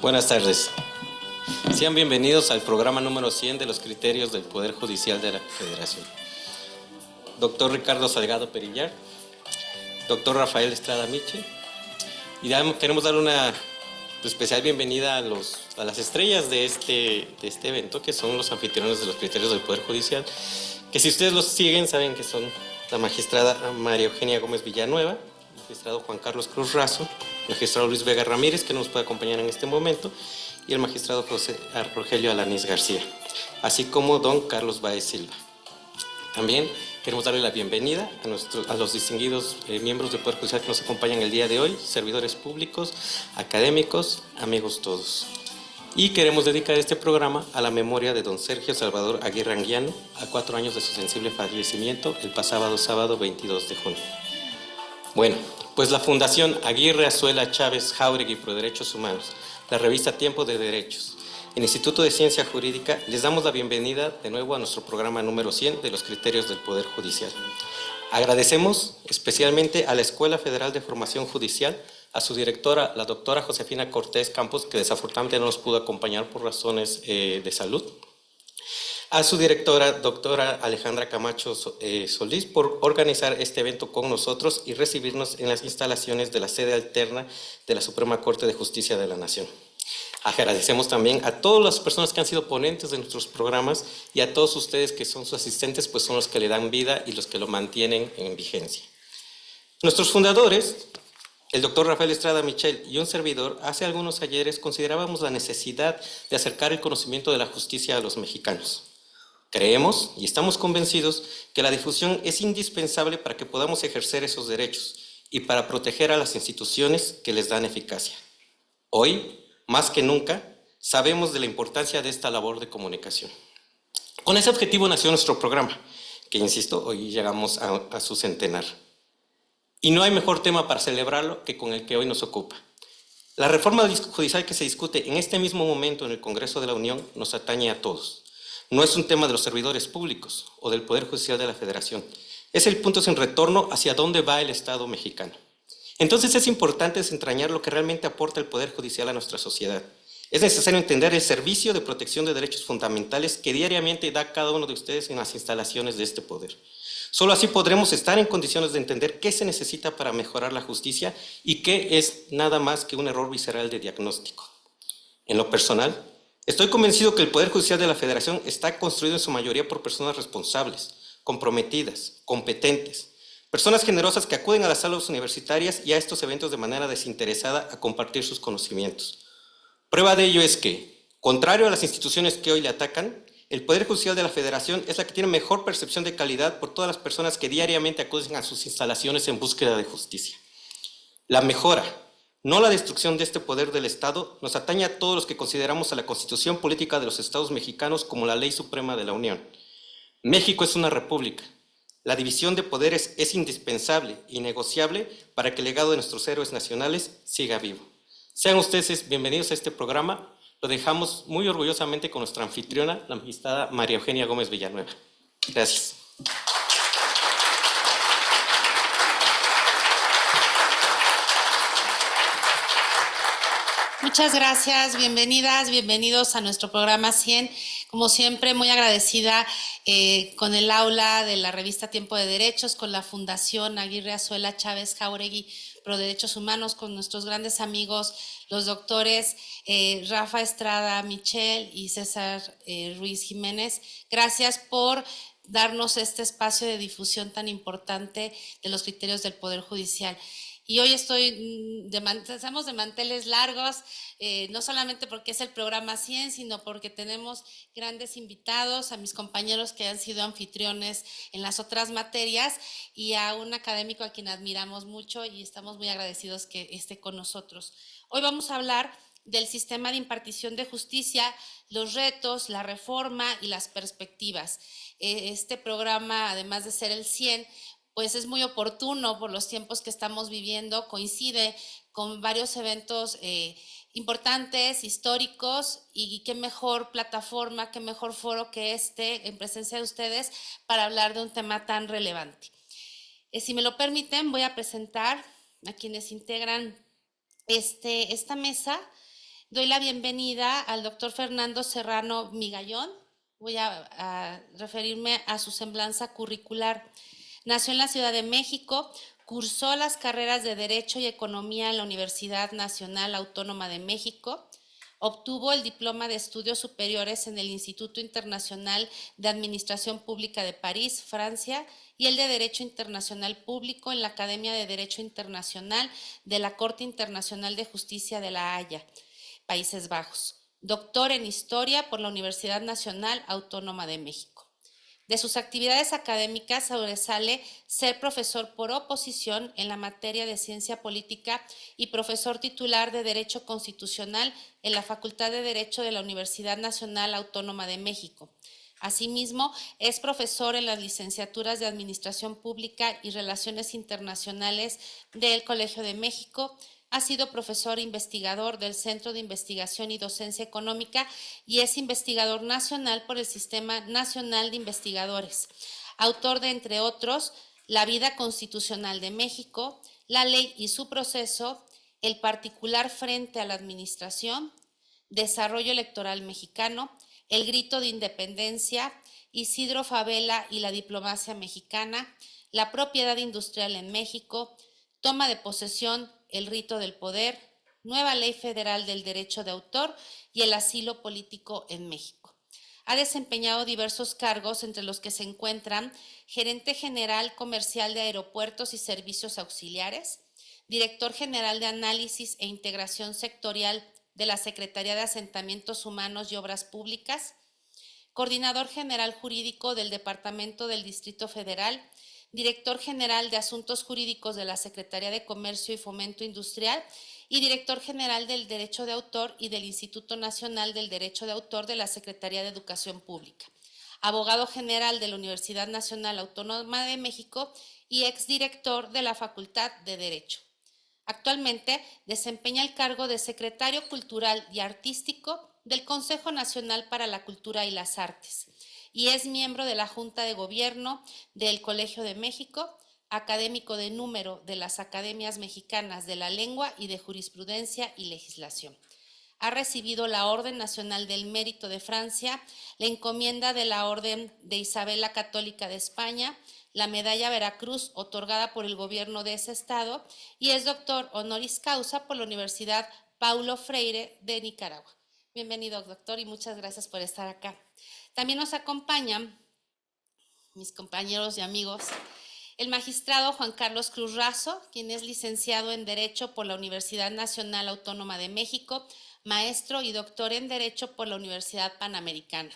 Buenas tardes. Sean bienvenidos al programa número 100 de los criterios del Poder Judicial de la Federación. Doctor Ricardo Salgado Perillar, doctor Rafael Estrada Michel, y queremos dar una especial bienvenida a las estrellas de este evento, que son los anfitriones de los criterios del Poder Judicial, que si ustedes los siguen saben que son la magistrada María Eugenia Gómez Villanueva, el magistrado Juan Carlos Cruz Razo, el magistrado Luis Vega Ramírez, que no nos puede acompañar en este momento, y el magistrado José Rogelio Alanís García, así como don Carlos Baez Silva. También queremos darle la bienvenida a los distinguidos miembros del Poder Judicial que nos acompañan el día de hoy, servidores públicos, académicos, amigos todos. Y queremos dedicar este programa a la memoria de don Sergio Salvador Aguirre Anguiano, a 4 años de su sensible fallecimiento el pasado sábado 22 de junio. Bueno, pues la Fundación Aguirre Azuela Chávez Jáuregui Pro Derechos Humanos, la revista Tiempo de Derechos, el Instituto de Ciencia Jurídica, les damos la bienvenida de nuevo a nuestro programa número 100 de los criterios del Poder Judicial. Agradecemos especialmente a la Escuela Federal de Formación Judicial, a su directora, la doctora Josefina Cortés Campos, que desafortunadamente no nos pudo acompañar por razones de salud, a su directora, doctora Alejandra Camacho Solís, por organizar este evento con nosotros y recibirnos en las instalaciones de la sede alterna de la Suprema Corte de Justicia de la Nación. Agradecemos también a todas las personas que han sido ponentes de nuestros programas y a todos ustedes que son sus asistentes, pues son los que le dan vida y los que lo mantienen en vigencia. Nuestros fundadores, el doctor Rafael Estrada Michel y un servidor, hace algunos ayeres considerábamos la necesidad de acercar el conocimiento de la justicia a los mexicanos. Creemos y estamos convencidos que la difusión es indispensable para que podamos ejercer esos derechos y para proteger a las instituciones que les dan eficacia. Hoy, más que nunca, sabemos de la importancia de esta labor de comunicación. Con ese objetivo nació nuestro programa, que insisto, hoy llegamos a su centenar. Y no hay mejor tema para celebrarlo que con el que hoy nos ocupa. La reforma judicial que se discute en este mismo momento en el Congreso de la Unión nos atañe a todos. No es un tema de los servidores públicos o del Poder Judicial de la Federación. Es el punto sin retorno hacia dónde va el Estado mexicano. Entonces es importante desentrañar lo que realmente aporta el Poder Judicial a nuestra sociedad. Es necesario entender el servicio de protección de derechos fundamentales que diariamente da cada uno de ustedes en las instalaciones de este poder. Solo así podremos estar en condiciones de entender qué se necesita para mejorar la justicia y qué es nada más que un error visceral de diagnóstico. En lo personal, estoy convencido que el Poder Judicial de la Federación está construido en su mayoría por personas responsables, comprometidas, competentes, personas generosas que acuden a las aulas universitarias y a estos eventos de manera desinteresada a compartir sus conocimientos. Prueba de ello es que, contrario a las instituciones que hoy le atacan, el Poder Judicial de la Federación es la que tiene mejor percepción de calidad por todas las personas que diariamente acuden a sus instalaciones en búsqueda de justicia. La mejora, no la destrucción de este poder del Estado, nos atañe a todos los que consideramos a la Constitución Política de los Estados Mexicanos como la ley suprema de la Unión. México es una república. La división de poderes es indispensable y negociable para que el legado de nuestros héroes nacionales siga vivo. Sean ustedes bienvenidos a este programa. Lo dejamos muy orgullosamente con nuestra anfitriona, la magistrada María Eugenia Gómez Villanueva. Gracias. Muchas gracias, bienvenidas, bienvenidos a nuestro programa 100. Como siempre, muy agradecida con el aula de la revista Tiempo de Derechos, con la Fundación Aguirre Azuela Chávez Jáuregui Pro Derechos Humanos, con nuestros grandes amigos, los doctores Rafa Estrada Michel y César Ruiz Jiménez. Gracias por darnos este espacio de difusión tan importante de los criterios del Poder Judicial. Y hoy estamos de manteles largos, no solamente porque es el programa 100, sino porque tenemos grandes invitados, a mis compañeros que han sido anfitriones en las otras materias y a un académico a quien admiramos mucho y estamos muy agradecidos que esté con nosotros. Hoy vamos a hablar del sistema de impartición de justicia, los retos, la reforma y las perspectivas. Este programa, además de ser el 100, pues es muy oportuno por los tiempos que estamos viviendo, coincide con varios eventos importantes, históricos, y qué mejor plataforma, qué mejor foro que este, en presencia de ustedes, para hablar de un tema tan relevante. Si me lo permiten, voy a presentar a quienes integran esta mesa. Doy la bienvenida al doctor Fernando Serrano Migallón. Voy a referirme a su semblanza curricular. Nació en la Ciudad de México, cursó las carreras de Derecho y Economía en la Universidad Nacional Autónoma de México, obtuvo el diploma de estudios superiores en el Instituto Internacional de Administración Pública de París, Francia, y el de Derecho Internacional Público en la Academia de Derecho Internacional de la Corte Internacional de Justicia de La Haya, Países Bajos. Doctor en Historia por la Universidad Nacional Autónoma de México. De sus actividades académicas sobresale ser profesor por oposición en la materia de Ciencia Política y profesor titular de Derecho Constitucional en la Facultad de Derecho de la Universidad Nacional Autónoma de México. Asimismo, es profesor en las licenciaturas de Administración Pública y Relaciones Internacionales del Colegio de México. Ha sido profesor e investigador del Centro de Investigación y Docencia Económica y es investigador nacional por el Sistema Nacional de Investigadores. Autor de, entre otros, La vida constitucional de México, La ley y su proceso, El particular frente a la administración, Desarrollo electoral mexicano, El grito de independencia, Isidro Fabela y la diplomacia mexicana, La propiedad industrial en México, Toma de posesión, El rito del poder, Nueva ley federal del derecho de autor y el asilo político en México. Ha desempeñado diversos cargos, entre los que se encuentran gerente general comercial de aeropuertos y servicios auxiliares, director general de análisis e integración sectorial de la Secretaría de Asentamientos Humanos y Obras Públicas, coordinador general jurídico del Departamento del Distrito Federal, director general de Asuntos Jurídicos de la Secretaría de Comercio y Fomento Industrial y director general del Derecho de Autor y del Instituto Nacional del Derecho de Autor de la Secretaría de Educación Pública, abogado general de la Universidad Nacional Autónoma de México y exdirector de la Facultad de Derecho. Actualmente desempeña el cargo de secretario cultural y artístico del Consejo Nacional para la Cultura y las Artes y es miembro de la Junta de Gobierno del Colegio de México, académico de número de las Academias Mexicanas de la Lengua y de Jurisprudencia y Legislación. Ha recibido la Orden Nacional del Mérito de Francia, la encomienda de la Orden de Isabel la Católica de España, la Medalla Veracruz otorgada por el gobierno de ese estado y es doctor honoris causa por la Universidad Paulo Freire de Nicaragua. Bienvenido, doctor, y muchas gracias por estar acá. También nos acompañan mis compañeros y amigos, el magistrado Juan Carlos Cruz Razo, quien es licenciado en Derecho por la Universidad Nacional Autónoma de México, maestro y doctor en Derecho por la Universidad Panamericana.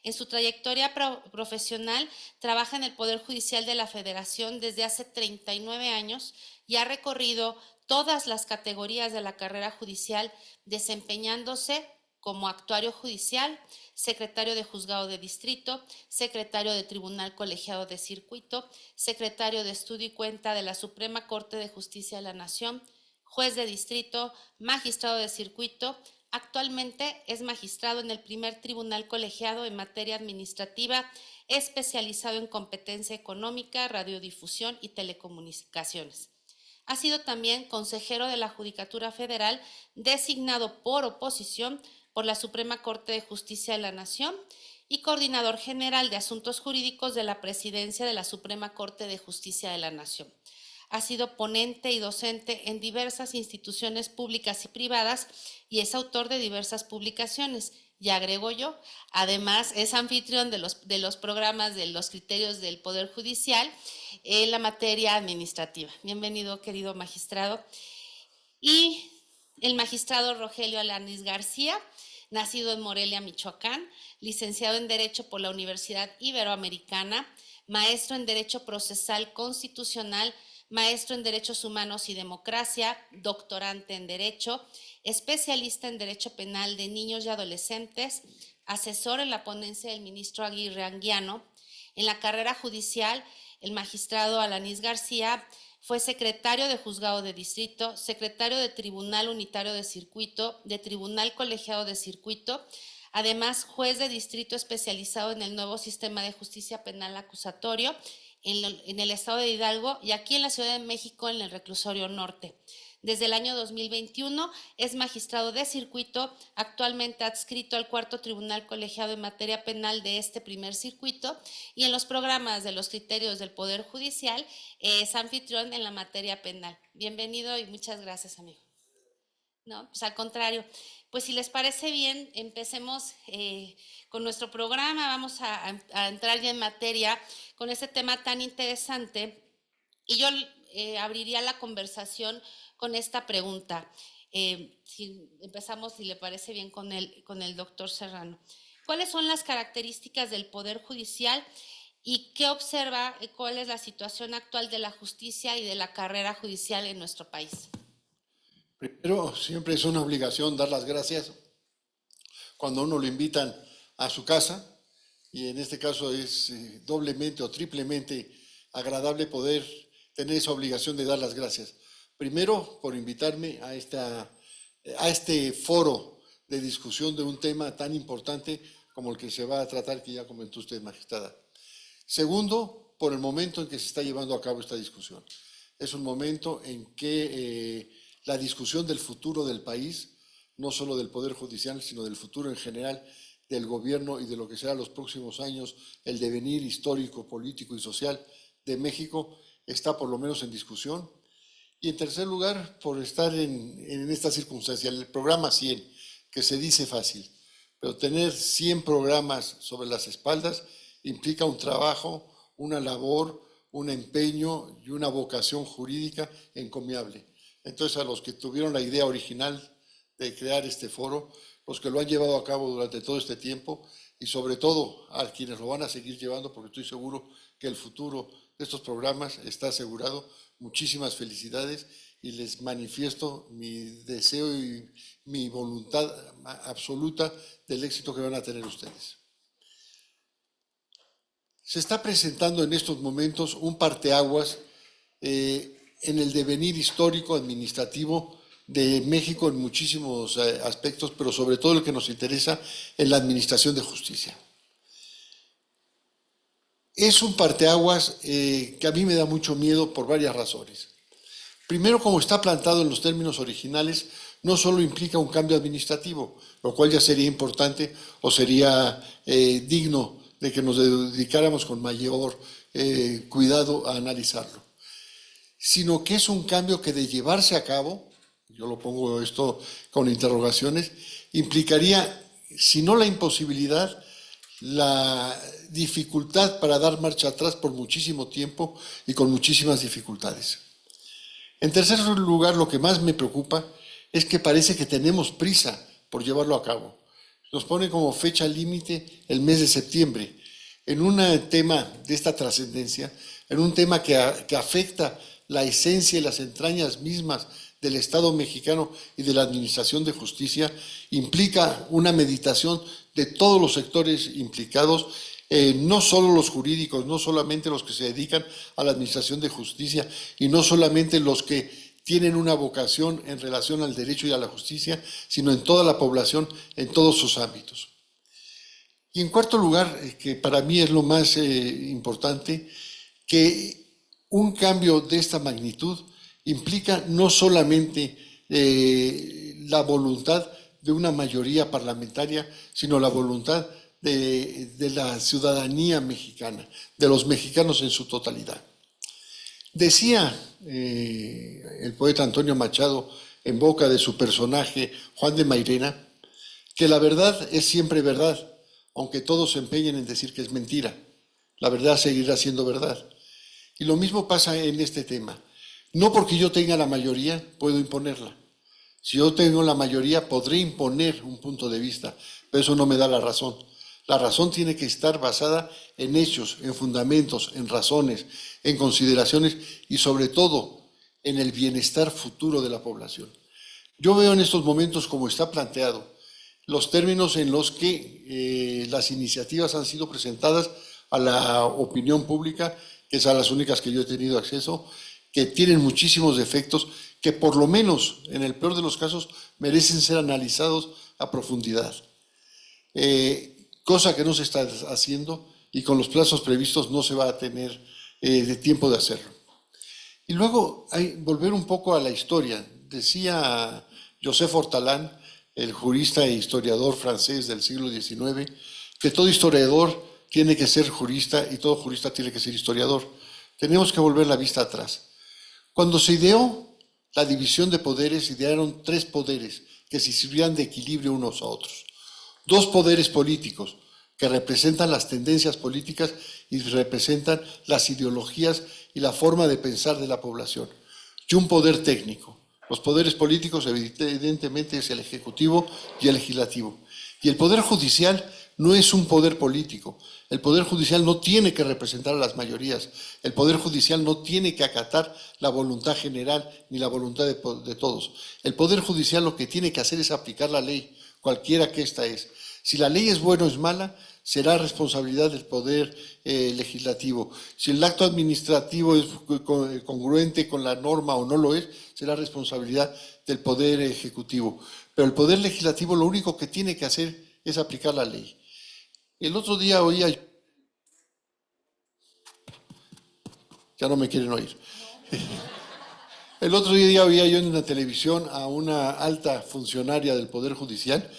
En su trayectoria profesional trabaja en el Poder Judicial de la Federación desde hace 39 años y ha recorrido todas las categorías de la carrera judicial, desempeñándose como actuario judicial, secretario de juzgado de distrito, secretario de tribunal colegiado de circuito, secretario de estudio y cuenta de la Suprema Corte de Justicia de la Nación, juez de distrito, magistrado de circuito. Actualmente es magistrado en el primer tribunal colegiado en materia administrativa, especializado en competencia económica, radiodifusión y telecomunicaciones. Ha sido también consejero de la Judicatura Federal, designado por oposición por la Suprema Corte de Justicia de la Nación y coordinador general de Asuntos Jurídicos de la Presidencia de la Suprema Corte de Justicia de la Nación. Ha sido ponente y docente en diversas instituciones públicas y privadas y es autor de diversas publicaciones. Y agrego yo, además es anfitrión de los programas de los criterios del Poder Judicial en la materia administrativa. Bienvenido, querido magistrado. Y el magistrado Rogelio Alanis García, nacido en Morelia, Michoacán, licenciado en Derecho por la Universidad Iberoamericana, maestro en Derecho Procesal Constitucional, maestro en Derechos Humanos y Democracia, doctorante en Derecho, especialista en Derecho Penal de Niños y Adolescentes, asesor en la ponencia del ministro Aguirre Anguiano. En la carrera judicial, el magistrado Alanis García fue secretario de Juzgado de Distrito, secretario de Tribunal Unitario de Circuito, de Tribunal Colegiado de Circuito, además juez de distrito especializado en el nuevo sistema de justicia penal acusatorio en el estado de Hidalgo y aquí en la Ciudad de México en el Reclusorio Norte. Desde el año 2021 es magistrado de circuito, actualmente adscrito al Cuarto Tribunal Colegiado en materia penal de este primer circuito, y en los programas de los criterios del Poder Judicial es anfitrión en la materia penal. Bienvenido y muchas gracias, amigo. No, pues al contrario. Pues si les parece bien, empecemos con nuestro programa. Vamos a entrar ya en materia con este tema tan interesante. Y yo abriría la conversación con esta pregunta. Si empezamos, si le parece bien, con el doctor Serrano. ¿Cuáles son las características del Poder Judicial y qué observa, cuál es la situación actual de la justicia y de la carrera judicial en nuestro país? Primero, siempre es una obligación dar las gracias cuando a uno lo invitan a su casa, y en este caso es doblemente o triplemente agradable poder tener esa obligación de dar las gracias. Primero, por invitarme a este foro de discusión de un tema tan importante como el que se va a tratar, que ya comentó usted, magistrada. Segundo, por el momento en que se está llevando a cabo esta discusión. Es un momento en que la discusión del futuro del país, no solo del Poder Judicial, sino del futuro en general del gobierno y de lo que será los próximos años, el devenir histórico, político y social de México, está por lo menos en discusión. Y en tercer lugar, por estar en esta circunstancia, el programa 100, que se dice fácil, pero tener 100 programas sobre las espaldas implica un trabajo, una labor, un empeño y una vocación jurídica encomiable. Entonces, a los que tuvieron la idea original de crear este foro, los que lo han llevado a cabo durante todo este tiempo y sobre todo a quienes lo van a seguir llevando, porque estoy seguro que el futuro de estos programas está asegurado, muchísimas felicidades y les manifiesto mi deseo y mi voluntad absoluta del éxito que van a tener ustedes. Se está presentando en estos momentos un parteaguas en el devenir histórico administrativo de México en muchísimos aspectos, pero sobre todo el que nos interesa en la administración de justicia. Es un parteaguas que a mí me da mucho miedo por varias razones. Primero, como está plantado en los términos originales, no solo implica un cambio administrativo, lo cual ya sería importante o sería digno de que nos dedicáramos con mayor cuidado a analizarlo, sino que es un cambio que, de llevarse a cabo, yo lo pongo esto con interrogaciones, implicaría, si no la imposibilidad, la dificultad para dar marcha atrás por muchísimo tiempo y con muchísimas dificultades. En tercer lugar, lo que más me preocupa es que parece que tenemos prisa por llevarlo a cabo. Nos pone como fecha límite el mes de septiembre, en un tema de esta trascendencia, en un tema que afecta la esencia y las entrañas mismas del Estado mexicano y de la administración de justicia, implica una meditación de todos los sectores implicados, no solo los jurídicos, no solamente los que se dedican a la administración de justicia y no solamente los que tienen una vocación en relación al derecho y a la justicia, sino en toda la población, en todos sus ámbitos. Y en cuarto lugar, que para mí es lo más importante, que un cambio de esta magnitud implica no solamente la voluntad de una mayoría parlamentaria, sino la voluntad de la ciudadanía mexicana, de los mexicanos en su totalidad. Decía el poeta Antonio Machado, en boca de su personaje Juan de Mairena, que la verdad es siempre verdad, aunque todos se empeñen en decir que es mentira. La verdad seguirá siendo verdad. Y lo mismo pasa en este tema. No porque yo tenga la mayoría, puedo imponerla. Si yo tengo la mayoría, podré imponer un punto de vista, pero eso no me da la razón. La razón tiene que estar basada en hechos, en fundamentos, en razones, en consideraciones y sobre todo en el bienestar futuro de la población. Yo veo en estos momentos, como está planteado, los términos en los que las iniciativas han sido presentadas a la opinión pública, que es a las únicas que yo he tenido acceso, que tienen muchísimos defectos, que por lo menos, en el peor de los casos, merecen ser analizados a profundidad. Cosa que no se está haciendo y con los plazos previstos no se va a tener de tiempo de hacerlo. Y luego volver un poco a la historia decía Joseph Ortalán, el jurista e historiador francés del siglo XIX, que todo historiador tiene que ser jurista y todo jurista tiene que ser historiador. Tenemos que volver la vista atrás. Cuando se ideó la división de poderes, idearon 3 poderes que se sirvían de equilibrio unos a otros. 2 poderes políticos que representan las tendencias políticas y representan las ideologías y la forma de pensar de la población. Y un poder técnico. Los poderes políticos evidentemente es el ejecutivo y el legislativo. Y el poder judicial no es un poder político. El poder judicial no tiene que representar a las mayorías. El poder judicial no tiene que acatar la voluntad general ni la voluntad de todos. El poder judicial lo que tiene que hacer es aplicar la ley, cualquiera que ésta es. Si la ley es buena o es mala, será responsabilidad del poder legislativo. Si el acto administrativo es congruente con la norma o no lo es, será responsabilidad del poder ejecutivo. Pero el poder legislativo lo único que tiene que hacer es aplicar la ley. El otro día oía, ya no me quieren oír. El otro día oía yo en la televisión a una alta funcionaria del Poder Judicial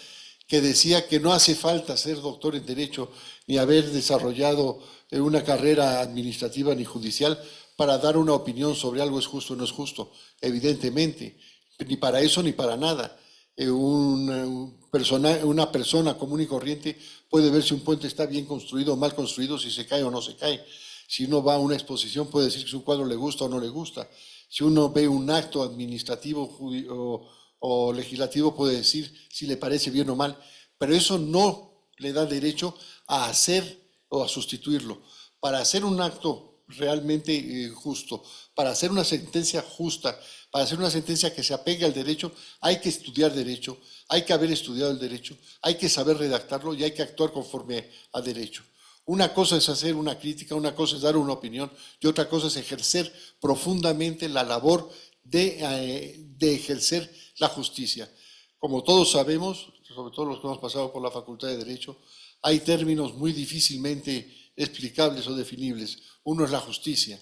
que decía que no hace falta ser doctor en Derecho ni haber desarrollado una carrera administrativa ni judicial para dar una opinión sobre algo es justo o no es justo. Evidentemente, ni para eso ni para nada. Una persona común y corriente puede ver si un puente está bien construido o mal construido, si se cae o no se cae. Si uno va a una exposición puede decir que si un cuadro le gusta o no le gusta. Si uno ve un acto administrativo o legislativo puede decir si le parece bien o mal, pero eso no le da derecho a hacer o a sustituirlo. Para hacer un acto realmente justo, para hacer una sentencia justa, para hacer una sentencia que se apegue al derecho, hay que estudiar derecho, hay que haber estudiado el derecho, hay que saber redactarlo y hay que actuar conforme a derecho. Una cosa es hacer una crítica, una cosa es dar una opinión y otra cosa es ejercer profundamente la labor de ejercer la justicia. Como todos sabemos, sobre todo los que hemos pasado por la Facultad de Derecho, hay términos muy difícilmente explicables o definibles. Uno es la justicia.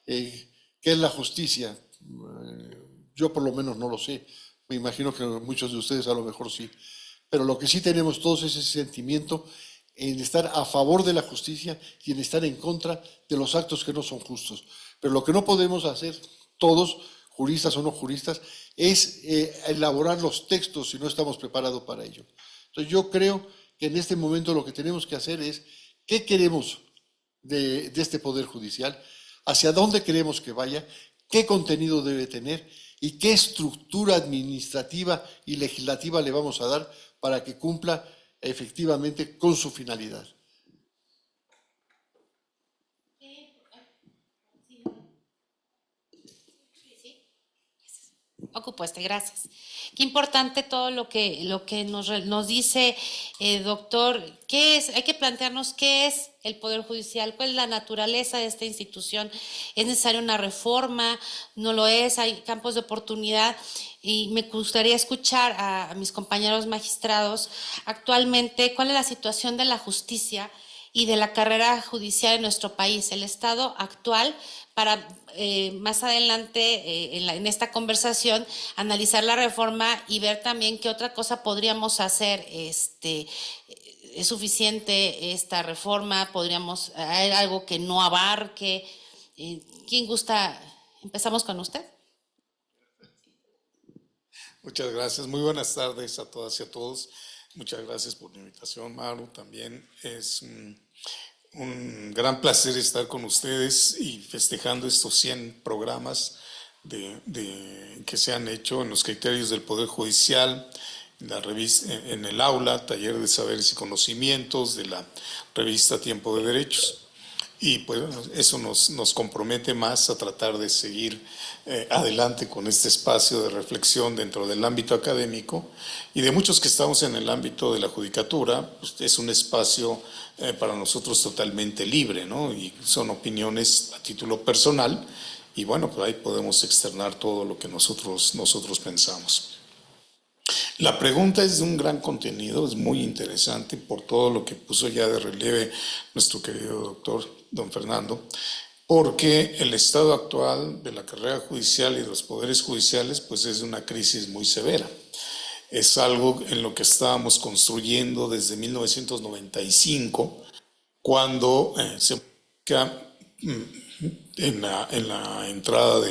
¿Qué es la justicia? Yo por lo menos no lo sé. Me imagino que muchos de ustedes a lo mejor sí. Pero lo que sí tenemos todos es ese sentimiento en estar a favor de la justicia y en estar en contra de los actos que no son justos. Pero lo que no podemos hacer todos, juristas o no juristas, es elaborar los textos si no estamos preparados para ello. Entonces yo creo que en este momento lo que tenemos que hacer es qué queremos de este Poder Judicial, hacia dónde queremos que vaya, qué contenido debe tener y qué estructura administrativa y legislativa le vamos a dar para que cumpla efectivamente con su finalidad. Ocupo gracias. Qué importante todo lo que nos dice, doctor. ¿Qué es? Hay que plantearnos qué es el Poder Judicial, cuál es la naturaleza de esta institución. ¿Es necesaria una reforma? ¿No lo es? ¿Hay campos de oportunidad? Y me gustaría escuchar a mis compañeros magistrados actualmente cuál es la situación de la justicia y de la carrera judicial en nuestro país, el estado actual, para más adelante en esta conversación analizar la reforma y ver también qué otra cosa podríamos hacer. ¿Es suficiente esta reforma? ¿Podríamos hacer algo que no abarque? ¿Quién gusta? Empezamos con usted. Muchas gracias. Muy buenas tardes a todas y a todos. Muchas gracias por la invitación, Maru. También es un gran placer estar con ustedes y festejando estos 100 programas que se han hecho en los criterios del Poder Judicial, en la revista, en el aula, taller de saberes y conocimientos de la revista Tiempo de Derechos. Y pues eso nos compromete más a tratar de seguir adelante con este espacio de reflexión dentro del ámbito académico y de muchos que estamos en el ámbito de la judicatura. Pues es un espacio para nosotros totalmente libre, ¿no? Y son opiniones a título personal y bueno, pues ahí podemos externar todo lo que nosotros pensamos. La pregunta es de un gran contenido, es muy interesante por todo lo que puso ya de relieve nuestro querido doctor don Fernando, porque el estado actual de la carrera judicial y de los poderes judiciales pues es de una crisis muy severa. Es algo en lo que estábamos construyendo desde 1995, cuando se en la entrada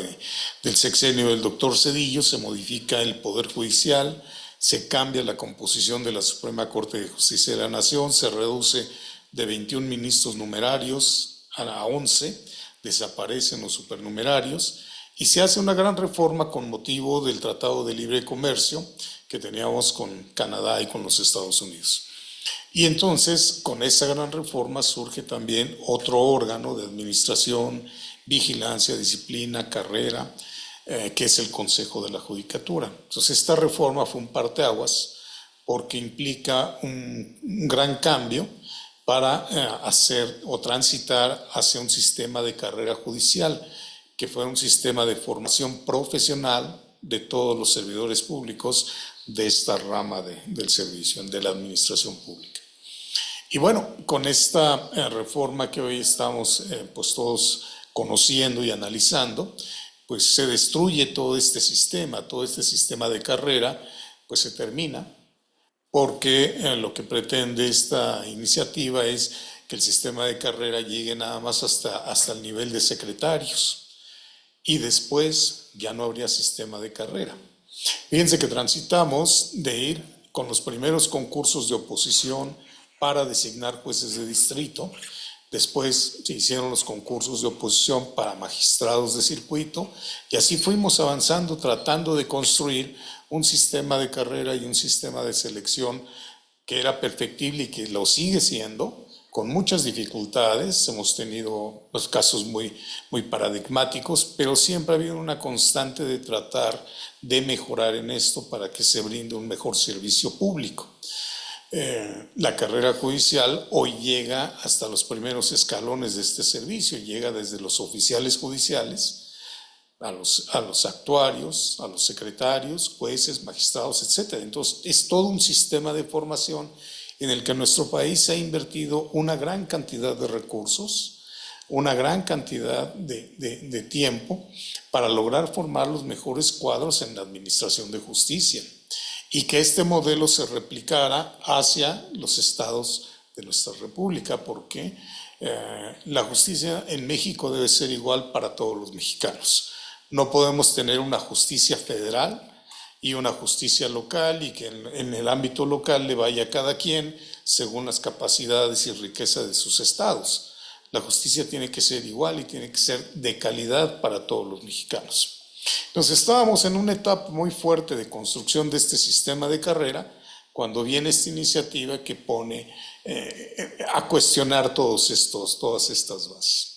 del sexenio del doctor Zedillo se modifica el Poder Judicial, se cambia la composición de la Suprema Corte de Justicia de la Nación, se reduce de 21 ministros numerarios a 11, desaparecen los supernumerarios y se hace una gran reforma con motivo del Tratado de Libre Comercio que teníamos con Canadá y con los Estados Unidos. Y entonces, con esa gran reforma surge también otro órgano de administración, vigilancia, disciplina, carrera, que es el Consejo de la Judicatura. Entonces, esta reforma fue un parteaguas porque implica un gran cambio para hacer o transitar hacia un sistema de carrera judicial, que fue un sistema de formación profesional de todos los servidores públicos de esta rama del servicio, de la administración pública. Y bueno, con esta reforma que hoy estamos pues todos conociendo y analizando, pues se destruye todo este sistema de carrera, pues se termina, porque lo que pretende esta iniciativa es que el sistema de carrera llegue nada más hasta el nivel de secretarios y después ya no habría sistema de carrera. Fíjense que transitamos de ir con los primeros concursos de oposición para designar jueces de distrito. Después se hicieron los concursos de oposición para magistrados de circuito y así fuimos avanzando tratando de construir un sistema de carrera y un sistema de selección que era perfectible y que lo sigue siendo, con muchas dificultades. Hemos tenido los casos muy paradigmáticos, pero siempre ha habido una constante de tratar de mejorar en esto para que se brinde un mejor servicio público. La carrera judicial hoy llega hasta los primeros escalones de este servicio, llega desde los oficiales judiciales, a los actuarios, a los secretarios, jueces, magistrados, etc. Entonces, es todo un sistema de formación en el que nuestro país ha invertido una gran cantidad de recursos, una gran cantidad de tiempo para lograr formar los mejores cuadros en la administración de justicia y que este modelo se replicara hacia los estados de nuestra república, porque la justicia en México debe ser igual para todos los mexicanos. No podemos tener una justicia federal y una justicia local y que en el ámbito local le vaya a cada quien según las capacidades y riqueza de sus estados. La justicia tiene que ser igual y tiene que ser de calidad para todos los mexicanos. Entonces estábamos en una etapa muy fuerte de construcción de este sistema de carrera cuando viene esta iniciativa que pone a cuestionar todas estas bases.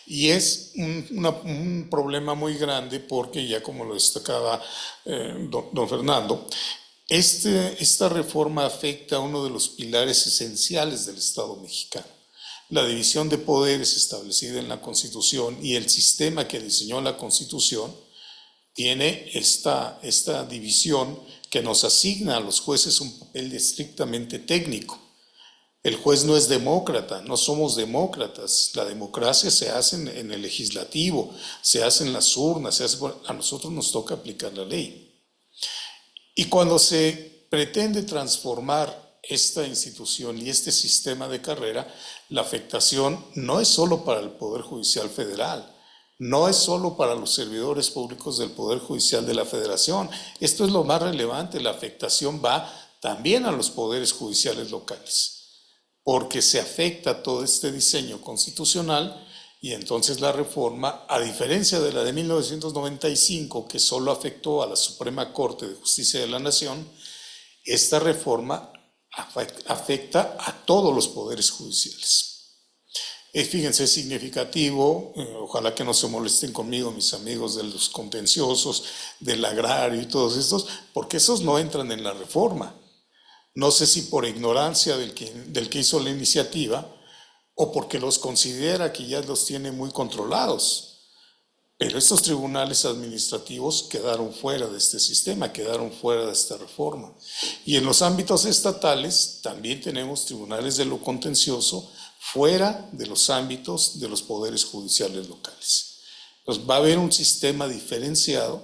Y es un problema muy grande porque ya como lo destacaba don Fernando, esta reforma afecta a uno de los pilares esenciales del Estado mexicano. La división de poderes establecida en la Constitución y el sistema que diseñó la Constitución tiene esta división que nos asigna a los jueces un papel estrictamente técnico. El juez no es demócrata, no somos demócratas. La democracia se hace en el legislativo, se hace en las urnas, a nosotros nos toca aplicar la ley. Y cuando se pretende transformar esta institución y este sistema de carrera, la afectación no es solo para el Poder Judicial Federal, no es solo para los servidores públicos del Poder Judicial de la Federación. Esto es lo más relevante, la afectación va también a los poderes judiciales locales, porque se afecta todo este diseño constitucional y entonces la reforma, a diferencia de la de 1995, que solo afectó a la Suprema Corte de Justicia de la Nación, esta reforma afecta a todos los poderes judiciales. Fíjense, es significativo, ojalá que no se molesten conmigo mis amigos de los contenciosos, del agrario y todos estos, porque esos no entran en la reforma. No sé si por ignorancia del que hizo la iniciativa o porque los considera que ya los tiene muy controlados. Pero estos tribunales administrativos quedaron fuera de este sistema, quedaron fuera de esta reforma. Y en los ámbitos estatales también tenemos tribunales de lo contencioso fuera de los ámbitos de los poderes judiciales locales. Entonces va a haber un sistema diferenciado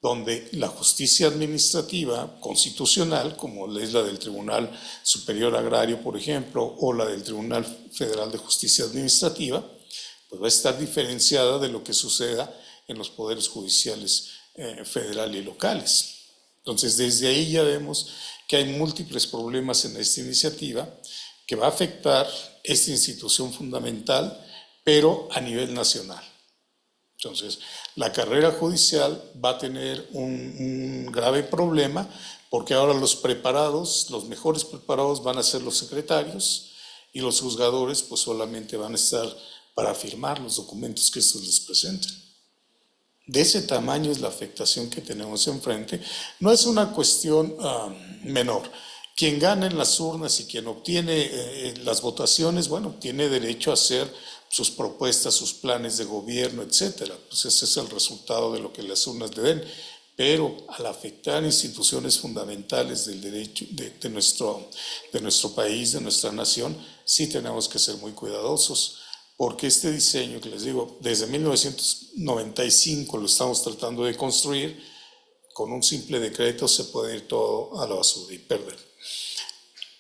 donde la justicia administrativa constitucional, como es la del Tribunal Superior Agrario, por ejemplo, o la del Tribunal Federal de Justicia Administrativa, pues va a estar diferenciada de lo que suceda en los poderes judiciales federal y locales. Entonces, desde ahí ya vemos que hay múltiples problemas en esta iniciativa que va a afectar esta institución fundamental, pero a nivel nacional. Entonces, la carrera judicial va a tener un grave problema porque ahora los preparados, los mejores preparados van a ser los secretarios y los juzgadores pues solamente van a estar para firmar los documentos que estos les presenten. De ese tamaño es la afectación que tenemos enfrente. No es una cuestión menor. Quien gana en las urnas y quien obtiene las votaciones, bueno, tiene derecho a hacer sus propuestas, sus planes de gobierno, etcétera. Pues ese es el resultado de lo que las urnas le den. Pero al afectar instituciones fundamentales del derecho de nuestro país, de nuestra nación, sí tenemos que ser muy cuidadosos, porque este diseño que les digo, desde 1995 lo estamos tratando de construir, con un simple decreto se puede ir todo a la basura y perder.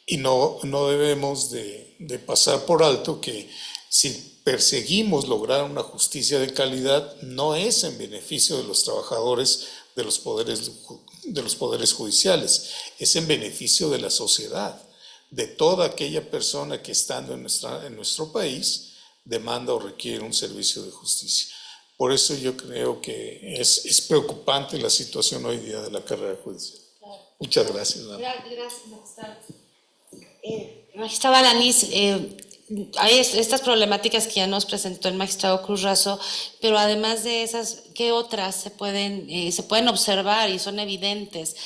Y no debemos de pasar por alto que si perseguimos lograr una justicia de calidad, no es en beneficio de los trabajadores de los poderes judiciales, es en beneficio de la sociedad, de toda aquella persona que estando en nuestro país demanda o requiere un servicio de justicia. Por eso yo creo que es preocupante la situación hoy día de la carrera judicial. Muchas gracias. Gracias, magistrado. Magistrado Alanís, hay estas problemáticas que ya nos presentó el magistrado Cruz Razo, pero además de esas, ¿qué otras se pueden observar y son evidentes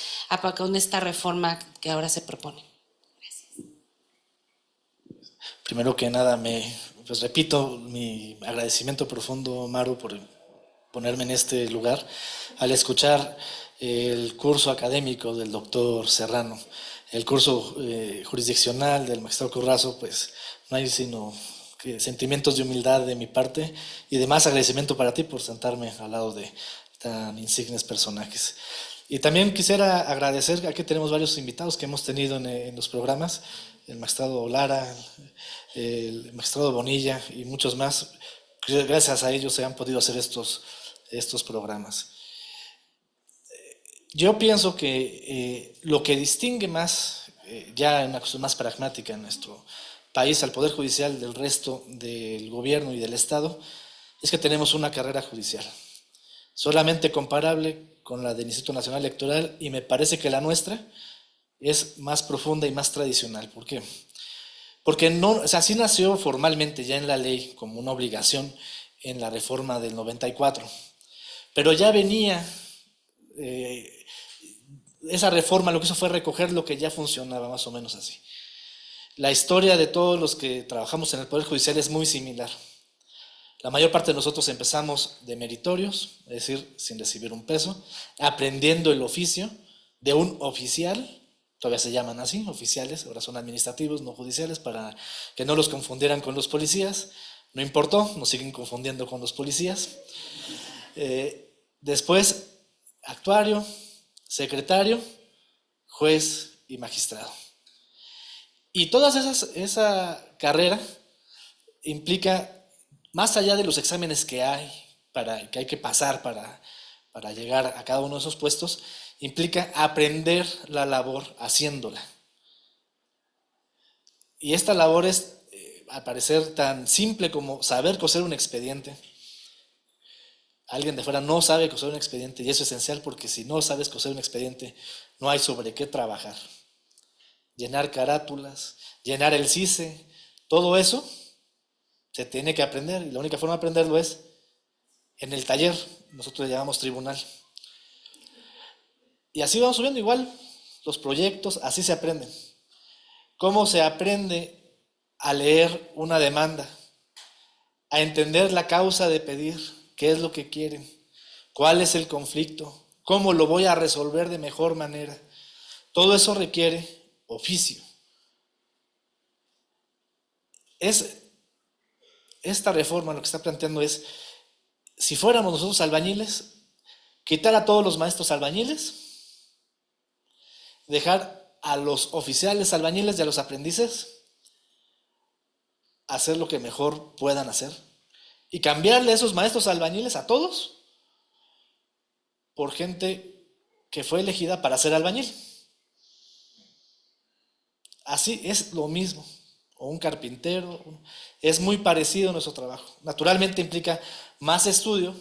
con esta reforma que ahora se propone? Gracias. Primero que nada, pues repito mi agradecimiento profundo, Maru, por ponerme en este lugar. Al escuchar el curso académico del doctor Serrano, el curso jurisdiccional del magistrado Cruz Razo, pues no hay sino que sentimientos de humildad de mi parte y de más agradecimiento para ti por sentarme al lado de tan insignes personajes. Y también quisiera agradecer, aquí tenemos varios invitados que hemos tenido en los programas, el magistrado Lara, el magistrado Bonilla y muchos más. Gracias a ellos se han podido hacer estos programas. Yo pienso que lo que distingue más, ya en una cuestión más pragmática en nuestro país, al Poder Judicial del resto del gobierno y del Estado, es que tenemos una carrera judicial solamente comparable con la del Instituto Nacional Electoral, y me parece que la nuestra es más profunda y más tradicional. ¿Por qué? Porque sí nació formalmente ya en la ley como una obligación en la reforma del 94, pero ya venía, esa reforma lo que hizo fue recoger lo que ya funcionaba más o menos así. La historia de todos los que trabajamos en el Poder Judicial es muy similar. La mayor parte de nosotros empezamos de meritorios, es decir, sin recibir un peso, aprendiendo el oficio de un oficial, todavía se llaman así, oficiales, ahora son administrativos, no judiciales, para que no los confundieran con los policías. No importó, nos siguen confundiendo con los policías. Después, actuario, secretario, juez y magistrado. Y toda esa carrera implica, más allá de los exámenes que hay que pasar para llegar a cada uno de esos puestos, implica aprender la labor haciéndola. Y esta labor es, al parecer, tan simple como saber coser un expediente. Alguien de fuera no sabe coser un expediente, y eso es esencial, porque si no sabes coser un expediente, no hay sobre qué trabajar. Llenar carátulas, llenar el CICE, todo eso se tiene que aprender, y la única forma de aprenderlo es en el taller, nosotros le llamamos tribunal. Y así vamos subiendo, igual los proyectos, así se aprenden. ¿Cómo se aprende a leer una demanda? A entender la causa de pedir, qué es lo que quieren, cuál es el conflicto, cómo lo voy a resolver de mejor manera. Todo eso requiere oficio. Es esta reforma lo que está planteando es, si fuéramos nosotros albañiles, quitar a todos los maestros albañiles, dejar a los oficiales albañiles y a los aprendices hacer lo que mejor puedan hacer y cambiarle a esos maestros albañiles a todos por gente que fue elegida para ser albañil. Así es lo mismo, o un carpintero, es muy parecido a nuestro trabajo. Naturalmente implica más estudio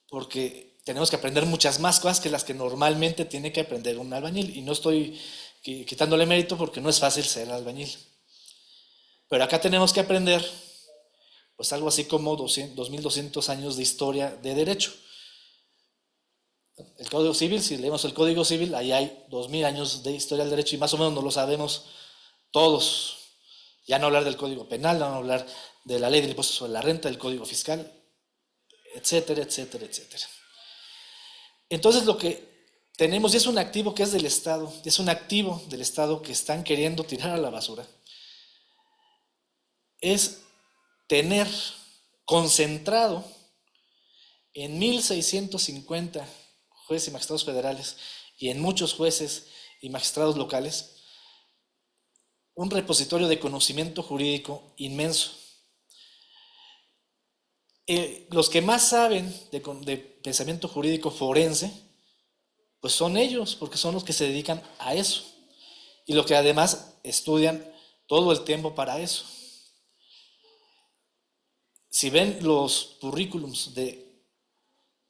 porque tenemos que aprender muchas más cosas que las que normalmente tiene que aprender un albañil, y no estoy quitándole mérito porque no es fácil ser albañil. Pero acá tenemos que aprender pues algo así como 2.200 años de historia de derecho. El Código Civil, si leemos el Código Civil, ahí hay 2.000 años de historia del derecho y más o menos no lo sabemos todos. Ya no hablar del Código Penal, no hablar de la Ley del Impuesto sobre la Renta, del Código Fiscal, etcétera, etcétera, etcétera. Entonces lo que tenemos, y es un activo que es del Estado, es un activo del Estado que están queriendo tirar a la basura, es tener concentrado en 1.650 jueces y magistrados federales y en muchos jueces y magistrados locales un repositorio de conocimiento jurídico inmenso. Los que más saben de pensamiento jurídico forense, pues son ellos, porque son los que se dedican a eso y los que además estudian todo el tiempo para eso. Si ven los currículums de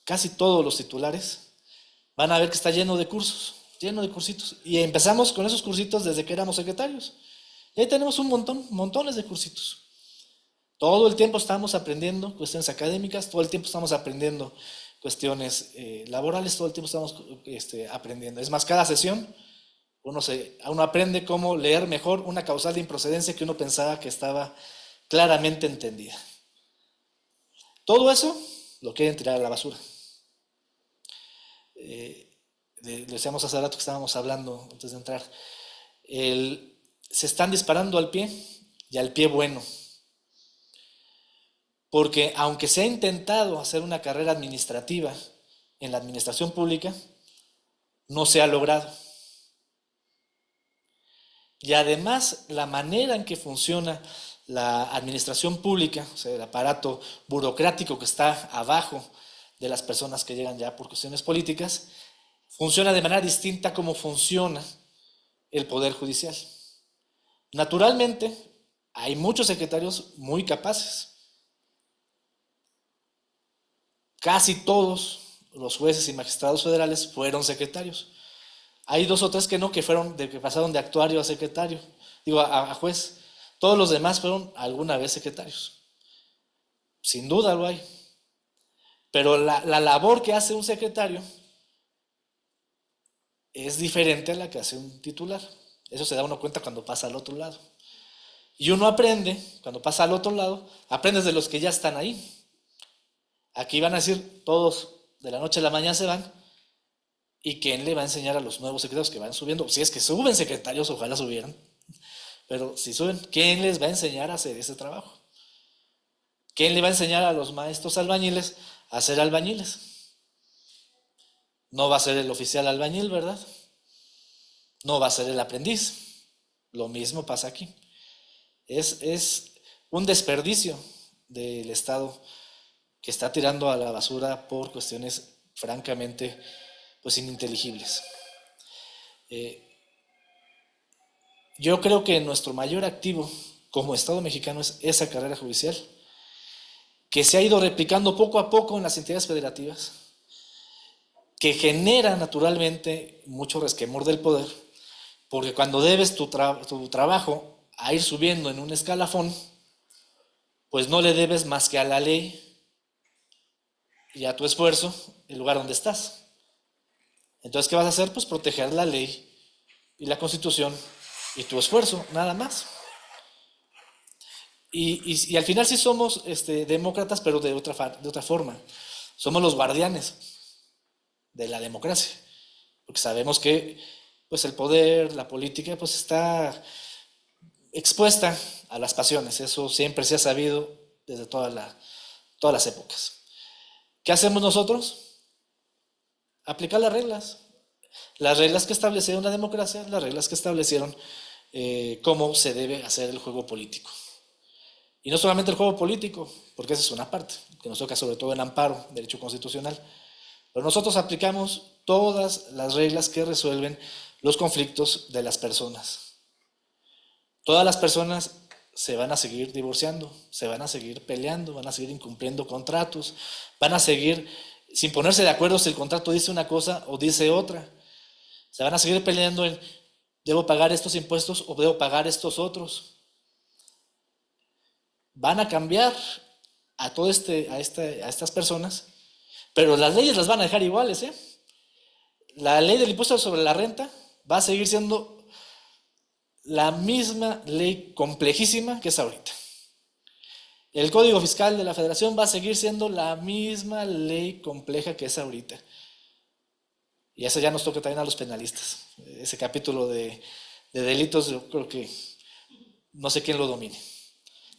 casi todos los titulares, van a ver que está lleno de cursos, lleno de cursitos. Y empezamos con esos cursitos desde que éramos secretarios. Y ahí tenemos montones de cursitos. Todo el tiempo estamos aprendiendo cuestiones académicas, todo el tiempo estamos aprendiendo cuestiones laborales, todo el tiempo estamos aprendiendo. Es más, cada sesión uno aprende cómo leer mejor una causal de improcedencia que uno pensaba que estaba claramente entendida. Todo eso lo quieren tirar a la basura. Decíamos hace rato que estábamos hablando antes de entrar. Se están disparando al pie y al pie bueno. Porque aunque se ha intentado hacer una carrera administrativa en la administración pública, no se ha logrado. Y además la manera en que funciona la administración pública, o sea, el aparato burocrático que está abajo de las personas que llegan ya por cuestiones políticas, funciona de manera distinta a cómo funciona el Poder Judicial. Naturalmente, hay muchos secretarios muy capaces. Casi todos los jueces y magistrados federales fueron secretarios. Hay 2 o 3 que no, que pasaron de actuario a secretario, a juez. Todos los demás fueron alguna vez secretarios. Sin duda lo hay. Pero la labor que hace un secretario es diferente a la que hace un titular. Eso se da uno cuenta cuando pasa al otro lado. Y uno aprende, cuando pasa al otro lado, aprendes de los que ya están ahí. Aquí van a decir, todos de la noche a la mañana se van. ¿Y quién le va a enseñar a los nuevos secretarios que van subiendo? Si es que suben secretarios, ojalá subieran. Pero si suben, ¿quién les va a enseñar a hacer ese trabajo? ¿Quién le va a enseñar a los maestros albañiles a ser albañiles? No va a ser el oficial albañil, ¿verdad? No va a ser el aprendiz. Lo mismo pasa aquí. Es un desperdicio del Estado que está tirando a la basura por cuestiones francamente pues ininteligibles. Yo creo que nuestro mayor activo como Estado mexicano es esa carrera judicial que se ha ido replicando poco a poco en las entidades federativas, que genera naturalmente mucho resquemor del poder, porque cuando debes tu trabajo a ir subiendo en un escalafón, pues no le debes más que a la ley y a tu esfuerzo el lugar donde estás. Entonces, ¿qué vas a hacer? Pues proteger la ley y la Constitución y tu esfuerzo, nada más. Y al final sí somos demócratas, pero de otra forma. Somos los guardianes de la democracia, porque sabemos que pues el poder, la política, pues está expuesta a las pasiones. Eso siempre se ha sabido desde todas las épocas. ¿Qué hacemos nosotros? Aplicar las reglas que establecieron la democracia, las reglas que establecieron cómo se debe hacer el juego político. Y no solamente el juego político, porque esa es una parte, que nos toca sobre todo en amparo, derecho constitucional, pero nosotros aplicamos todas las reglas que resuelven los conflictos de las personas. Todas las personas se van a seguir divorciando, se van a seguir peleando, van a seguir incumpliendo contratos, van a seguir sin ponerse de acuerdo si el contrato dice una cosa o dice otra. Se van a seguir peleando en, ¿debo pagar estos impuestos o debo pagar estos otros? Van a cambiar a estas personas, pero las leyes las van a dejar iguales, ¿eh? La ley del impuesto sobre la renta va a seguir siendo la misma ley complejísima que es ahorita. El Código Fiscal de la Federación va a seguir siendo la misma ley compleja que es ahorita. Y eso ya nos toca también a los penalistas. Ese capítulo de delitos, yo creo que no sé quién lo domine.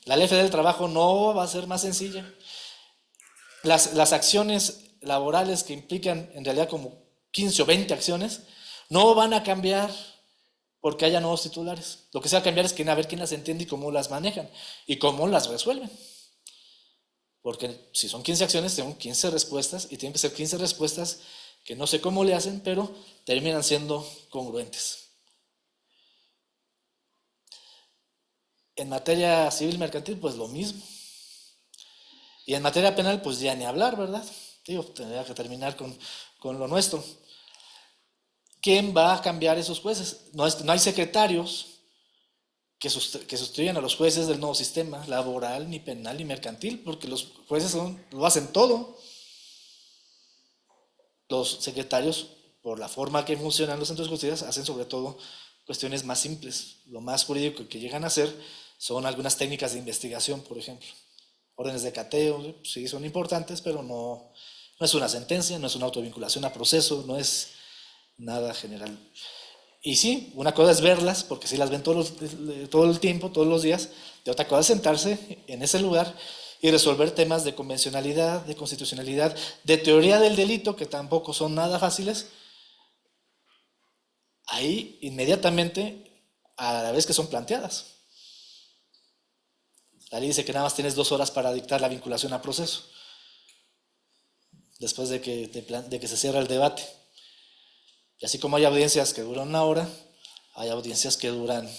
La ley federal del trabajo no va a ser más sencilla. Las acciones laborales que implican en realidad como 15 o 20 acciones no van a cambiar porque haya nuevos titulares. Lo que se va a cambiar es a ver quién las entiende y cómo las manejan y cómo las resuelven. Porque si son 15 acciones, tengo 15 respuestas y tienen que ser 15 respuestas que no sé cómo le hacen, pero terminan siendo congruentes. En materia civil mercantil, pues lo mismo. Y en materia penal, pues ya ni hablar, ¿verdad? Digo, tendría que terminar con lo nuestro. ¿Quién va a cambiar esos jueces? No hay secretarios que sustituyan a los jueces del nuevo sistema laboral, ni penal, ni mercantil, porque los jueces lo hacen todo. Los secretarios, por la forma que funcionan los centros de justicia, hacen sobre todo cuestiones más simples. Lo más jurídico que llegan a hacer son algunas técnicas de investigación, por ejemplo. Órdenes de cateo, sí son importantes, pero no es una sentencia, no es una autovinculación a proceso, no es nada general. Y sí, una cosa es verlas, porque sí las ven todo el tiempo, todos los días, y otra cosa es sentarse en ese lugar y resolver temas de convencionalidad, de constitucionalidad, de teoría del delito, que tampoco son nada fáciles. Ahí inmediatamente, a la vez que son planteadas. La ley dice que nada más tienes 2 horas para dictar la vinculación a proceso, después de que se cierra el debate. Y así como hay audiencias que duran 1 hora, hay audiencias que duran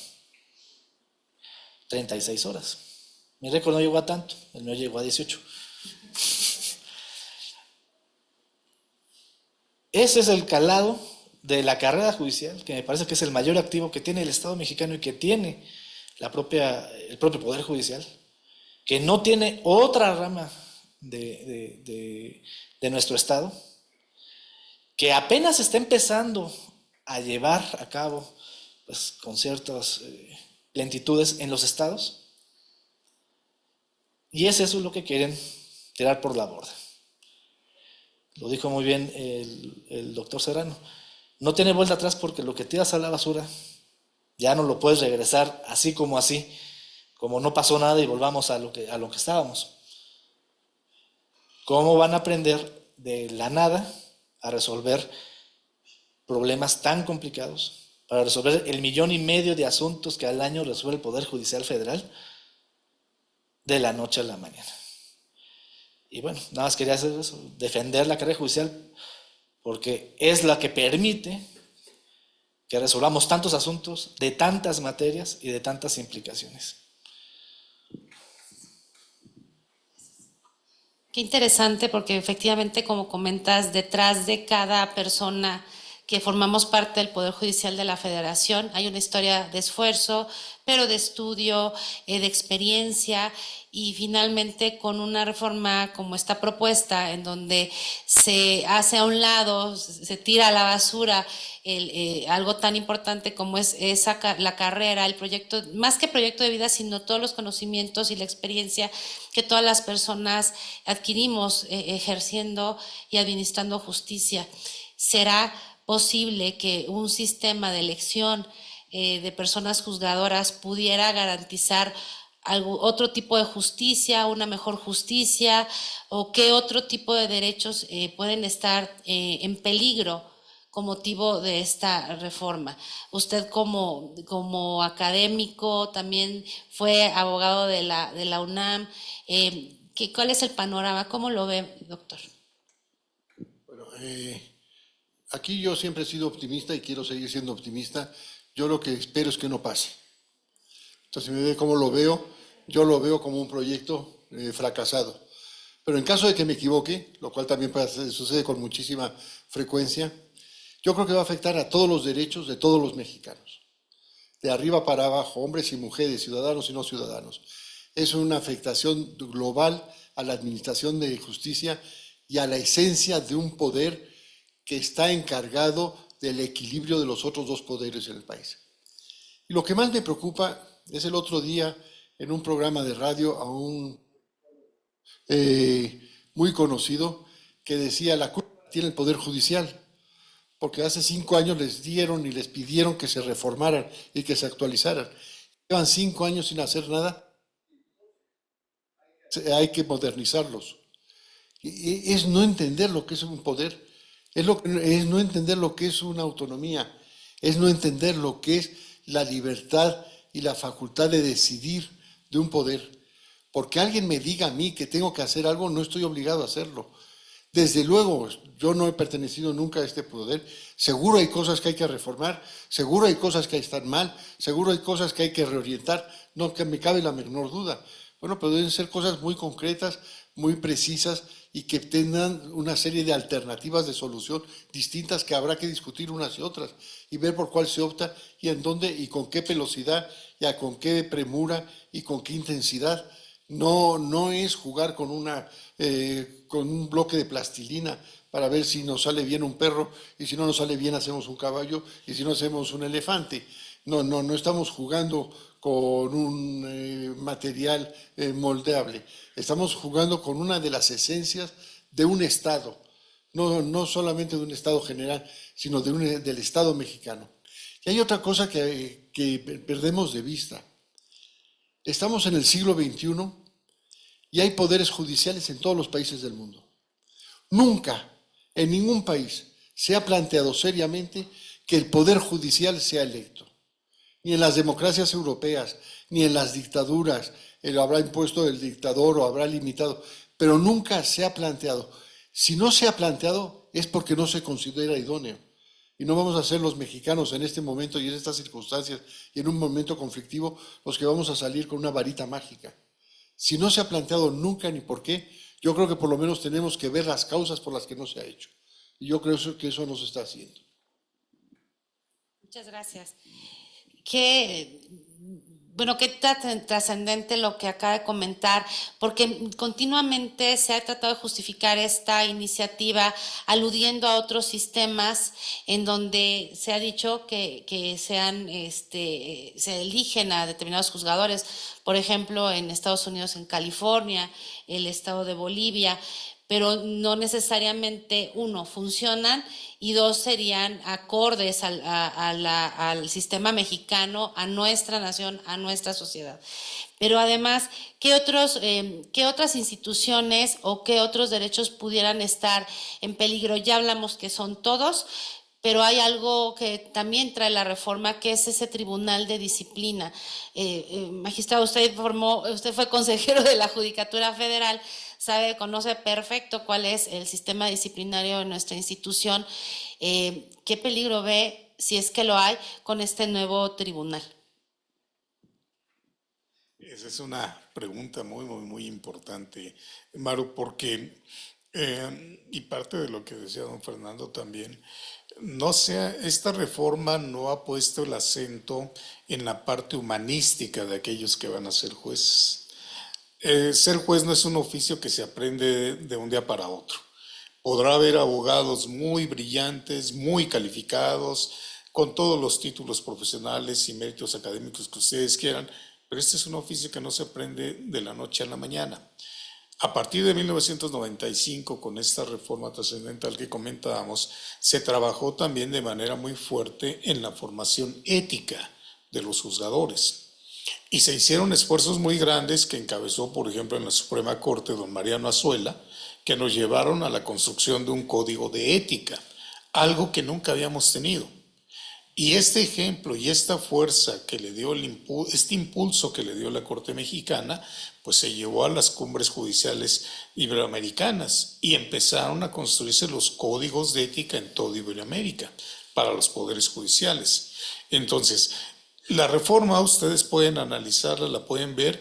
36 horas. Mi récord no llegó a tanto, el mío llegó a 18. Ese es el calado de la carrera judicial, que me parece que es el mayor activo que tiene el Estado mexicano y que tiene el propio Poder Judicial, que no tiene otra rama de nuestro Estado, que apenas está empezando a llevar a cabo, pues, con ciertas lentitudes en los estados, y es eso lo que quieren tirar por la borda. Lo dijo muy bien el doctor Serrano. No tiene vuelta atrás, porque lo que tiras a la basura ya no lo puedes regresar así, como no pasó nada y volvamos a lo que estábamos. ¿Cómo van a aprender de la nada a resolver problemas tan complicados, para resolver el 1,5 millones de asuntos que al año resuelve el Poder Judicial Federal de la noche a la mañana? Y bueno, nada más quería hacer eso, defender la carrera judicial, porque es la que permite que resolvamos tantos asuntos de tantas materias y de tantas implicaciones. Qué interesante, porque efectivamente, como comentas, detrás de cada persona que formamos parte del Poder Judicial de la Federación hay una historia de esfuerzo, pero de estudio, de experiencia, y finalmente con una reforma como esta propuesta, en donde se hace a un lado, se tira a la basura algo tan importante como es la carrera, el proyecto, más que proyecto de vida, sino todos los conocimientos y la experiencia que todas las personas adquirimos ejerciendo y administrando justicia. ¿Será posible que un sistema de elección de personas juzgadoras pudiera garantizar otro tipo de justicia, una mejor justicia, o qué otro tipo de derechos pueden estar en peligro con motivo de esta reforma. Usted como académico también fue abogado de la UNAM. ¿Cuál es el panorama? ¿Cómo lo ve, doctor? Bueno, aquí yo siempre he sido optimista y quiero seguir siendo optimista. Yo lo que espero es que no pase. Entonces, si me ve cómo lo veo, yo lo veo como un proyecto fracasado. Pero en caso de que me equivoque, lo cual también sucede con muchísima frecuencia, yo creo que va a afectar a todos los derechos de todos los mexicanos, de arriba para abajo, hombres y mujeres, ciudadanos y no ciudadanos. Es una afectación global a la administración de justicia y a la esencia de un poder que está encargado del equilibrio de los otros dos poderes en el país. Y lo que más me preocupa es el otro día en un programa de radio a un muy conocido que decía: la culpa tiene el Poder Judicial, porque hace 5 años les dieron y les pidieron que se reformaran y que se actualizaran. Llevan 5 años sin hacer nada. Hay que modernizarlos. Es no entender lo que es un poder, es no entender lo que es una autonomía, es no entender lo que es la libertad y la facultad de decidir de un poder. Porque alguien me diga a mí que tengo que hacer algo, no estoy obligado a hacerlo. Desde luego, yo no he pertenecido nunca a este poder. Seguro hay cosas que hay que reformar, seguro hay cosas que están mal, seguro hay cosas que hay que reorientar, no que me cabe la menor duda. Bueno, pero deben ser cosas muy concretas, muy precisas y que tengan una serie de alternativas de solución distintas que habrá que discutir unas y otras y ver por cuál se opta y en dónde y con qué velocidad y con qué premura y con qué intensidad. No es jugar con un bloque de plastilina para ver si nos sale bien un perro y si no nos sale bien hacemos un caballo y si no hacemos un elefante. No estamos jugando con un material moldeable. Estamos jugando con una de las esencias de un Estado, no solamente de un Estado general, sino del Estado mexicano. Y hay otra cosa que perdemos de vista. Estamos en el siglo XXI y hay poderes judiciales en todos los países del mundo. Nunca, en ningún país, se ha planteado seriamente que el poder judicial sea electo. Ni en las democracias europeas, ni en las dictaduras, lo habrá impuesto el dictador o habrá limitado, pero nunca se ha planteado. Si no se ha planteado es porque no se considera idóneo. Y no vamos a ser los mexicanos en este momento y en estas circunstancias y en un momento conflictivo los que vamos a salir con una varita mágica. Si no se ha planteado nunca ni por qué, yo creo que por lo menos tenemos que ver las causas por las que no se ha hecho. Y yo creo que eso no se está haciendo. Muchas gracias. Qué trascendente lo que acaba de comentar, porque continuamente se ha tratado de justificar esta iniciativa aludiendo a otros sistemas en donde se ha dicho que se eligen a determinados juzgadores, por ejemplo, en Estados Unidos, en California, el estado de Bolivia, pero no necesariamente, uno, funcionan y dos, serían acordes al sistema mexicano, a nuestra nación, a nuestra sociedad. Pero además, ¿qué otras instituciones o qué otros derechos pudieran estar en peligro? Ya hablamos que son todos, pero hay algo que también trae la reforma, que es ese tribunal de disciplina. Magistrado, usted fue consejero de la Judicatura Federal, conoce perfecto cuál es el sistema disciplinario de nuestra institución. ¿Qué peligro ve, si es que lo hay, con este nuevo tribunal? Esa es una pregunta muy, muy, muy importante, Maru, porque, y parte de lo que decía don Fernando también, esta reforma no ha puesto el acento en la parte humanística de aquellos que van a ser jueces. Ser juez no es un oficio que se aprende de un día para otro. Podrá haber abogados muy brillantes, muy calificados, con todos los títulos profesionales y méritos académicos que ustedes quieran, pero este es un oficio que no se aprende de la noche a la mañana. A partir de 1995, con esta reforma trascendental que comentábamos, se trabajó también de manera muy fuerte en la formación ética de los juzgadores. Y se hicieron esfuerzos muy grandes que encabezó, por ejemplo, en la Suprema Corte don Mariano Azuela, que nos llevaron a la construcción de un código de ética, algo que nunca habíamos tenido. Y este ejemplo y esta fuerza que le dio este impulso que le dio la Corte Mexicana, pues se llevó a las cumbres judiciales iberoamericanas y empezaron a construirse los códigos de ética en toda Iberoamérica para los poderes judiciales. Entonces, la reforma ustedes pueden analizarla, la pueden ver,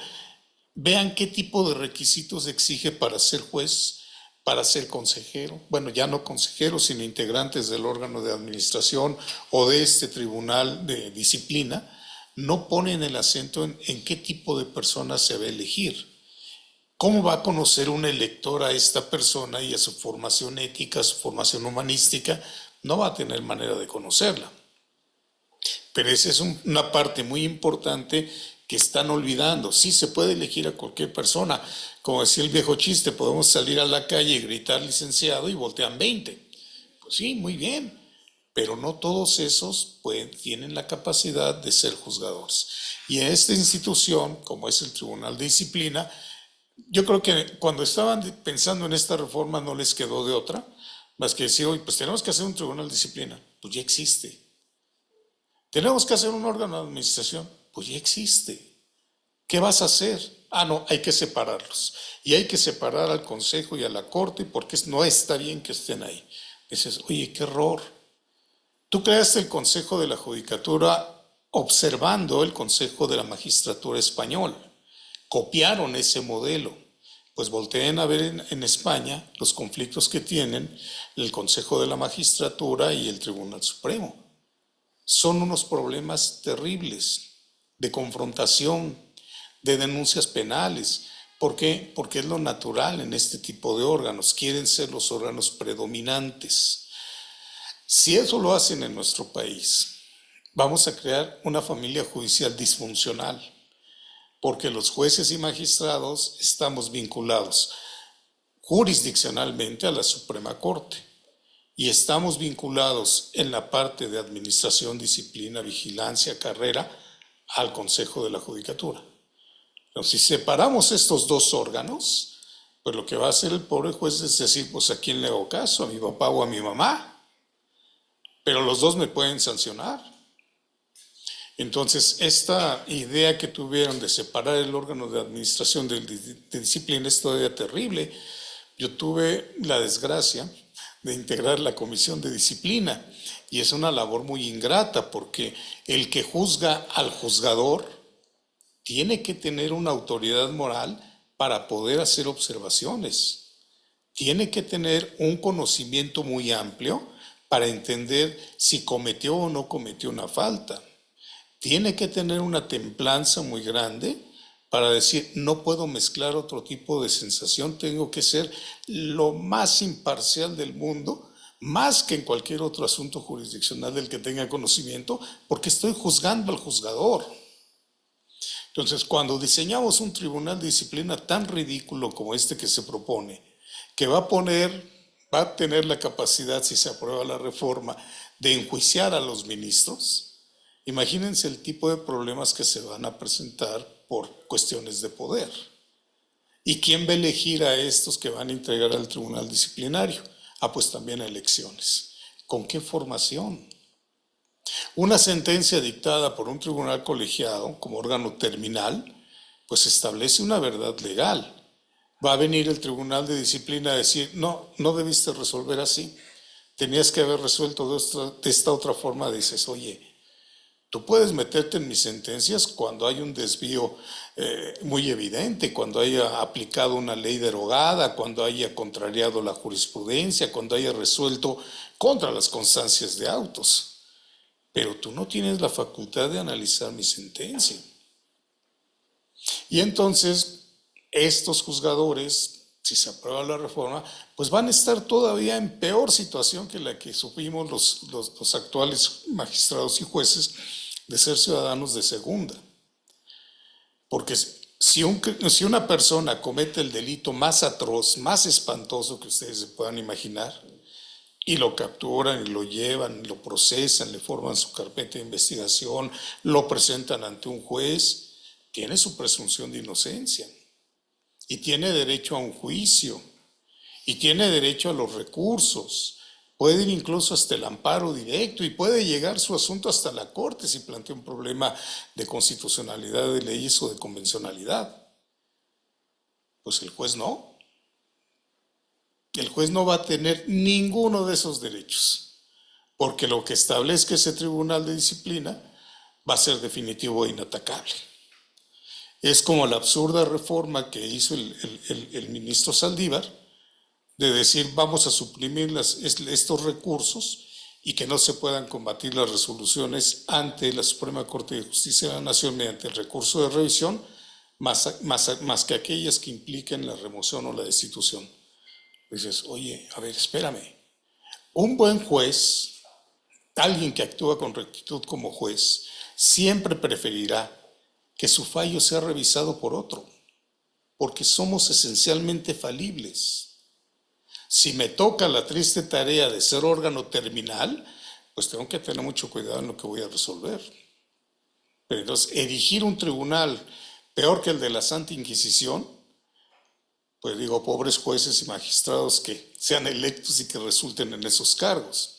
vean qué tipo de requisitos exige para ser juez, para ser consejero, bueno, ya no consejeros, sino integrantes del órgano de administración o de este tribunal de disciplina, no ponen el acento en qué tipo de persona se va a elegir. ¿Cómo va a conocer un elector a esta persona y a su formación ética, a su formación humanística? No va a tener manera de conocerla. Pero esa es una parte muy importante que están olvidando. Sí se puede elegir a cualquier persona. Como decía el viejo chiste, podemos salir a la calle y gritar licenciado y voltean 20. Pues sí, muy bien. Pero no todos esos tienen la capacidad de ser juzgadores. Y en esta institución, como es el Tribunal de Disciplina, yo creo que cuando estaban pensando en esta reforma no les quedó de otra, más que decir, oye, pues tenemos que hacer un Tribunal de Disciplina. Pues ya existe. Tenemos que hacer un órgano de administración. Pues ya existe. ¿Qué vas a hacer? Ah, no, hay que separarlos. Y hay que separar al Consejo y a la Corte porque no está bien que estén ahí. Dices, oye, qué error. Tú creaste el Consejo de la Judicatura observando el Consejo de la Magistratura español. Copiaron ese modelo. Pues volteen a ver en España los conflictos que tienen el Consejo de la Magistratura y el Tribunal Supremo. Son unos problemas terribles de confrontación, de denuncias penales. ¿Por qué? Porque es lo natural en este tipo de órganos. Quieren ser los órganos predominantes. Si eso lo hacen en nuestro país, vamos a crear una familia judicial disfuncional, porque los jueces y magistrados estamos vinculados jurisdiccionalmente a la Suprema Corte. Y estamos vinculados en la parte de administración, disciplina, vigilancia, carrera, al Consejo de la Judicatura. Entonces, si separamos estos dos órganos, pues lo que va a hacer el pobre juez es decir, pues ¿a quién le hago caso? ¿A mi papá o a mi mamá? Pero los dos me pueden sancionar. Entonces, esta idea que tuvieron de separar el órgano de administración de disciplina es todavía terrible. Yo tuve la desgracia de integrar la comisión de disciplina y es una labor muy ingrata porque el que juzga al juzgador tiene que tener una autoridad moral para poder hacer observaciones, tiene que tener un conocimiento muy amplio para entender si cometió o no cometió una falta, tiene que tener una templanza muy grande para decir, no puedo mezclar otro tipo de sensación, tengo que ser lo más imparcial del mundo, más que en cualquier otro asunto jurisdiccional del que tenga conocimiento, porque estoy juzgando al juzgador. Entonces, cuando diseñamos un tribunal de disciplina tan ridículo como este que se propone, que va a tener la capacidad, si se aprueba la reforma, de enjuiciar a los ministros, imagínense el tipo de problemas que se van a presentar por cuestiones de poder. ¿Y quién va a elegir a estos que van a integrar al tribunal disciplinario? Ah, pues también a elecciones. ¿Con qué formación? Una sentencia dictada por un tribunal colegiado como órgano terminal, pues establece una verdad legal. Va a venir el tribunal de disciplina a decir, no, no debiste resolver así. Tenías que haber resuelto de esta otra forma. Dices, oye, tú puedes meterte en mis sentencias cuando hay un desvío muy evidente, cuando haya aplicado una ley derogada, cuando haya contrariado la jurisprudencia, cuando haya resuelto contra las constancias de autos. Pero tú no tienes la facultad de analizar mi sentencia. Y entonces, estos juzgadores, si se aprueba la reforma, pues van a estar todavía en peor situación que la que supimos los actuales magistrados y jueces de ser ciudadanos de segunda. Porque si una persona comete el delito más atroz, más espantoso que ustedes se puedan imaginar, y lo capturan y lo llevan, lo procesan, le forman su carpeta de investigación, lo presentan ante un juez, tiene su presunción de inocencia y tiene derecho a un juicio y tiene derecho a los recursos. Puede ir incluso hasta el amparo directo y puede llegar su asunto hasta la corte si plantea un problema de constitucionalidad de leyes o de convencionalidad. Pues el juez no. El juez no va a tener ninguno de esos derechos, porque lo que establezca ese tribunal de disciplina va a ser definitivo e inatacable. Es como la absurda reforma que hizo el ministro Saldívar, de decir vamos a suprimir estos recursos y que no se puedan combatir las resoluciones ante la Suprema Corte de Justicia de la Nación mediante el recurso de revisión, más que aquellas que impliquen la remoción o la destitución. Dices, oye, a ver, espérame. Un buen juez, alguien que actúa con rectitud como juez, siempre preferirá que su fallo sea revisado por otro, porque somos esencialmente falibles. Si me toca la triste tarea de ser órgano terminal, pues tengo que tener mucho cuidado en lo que voy a resolver. Pero entonces, erigir un tribunal peor que el de la Santa Inquisición, pues digo, pobres jueces y magistrados que sean electos y que resulten en esos cargos.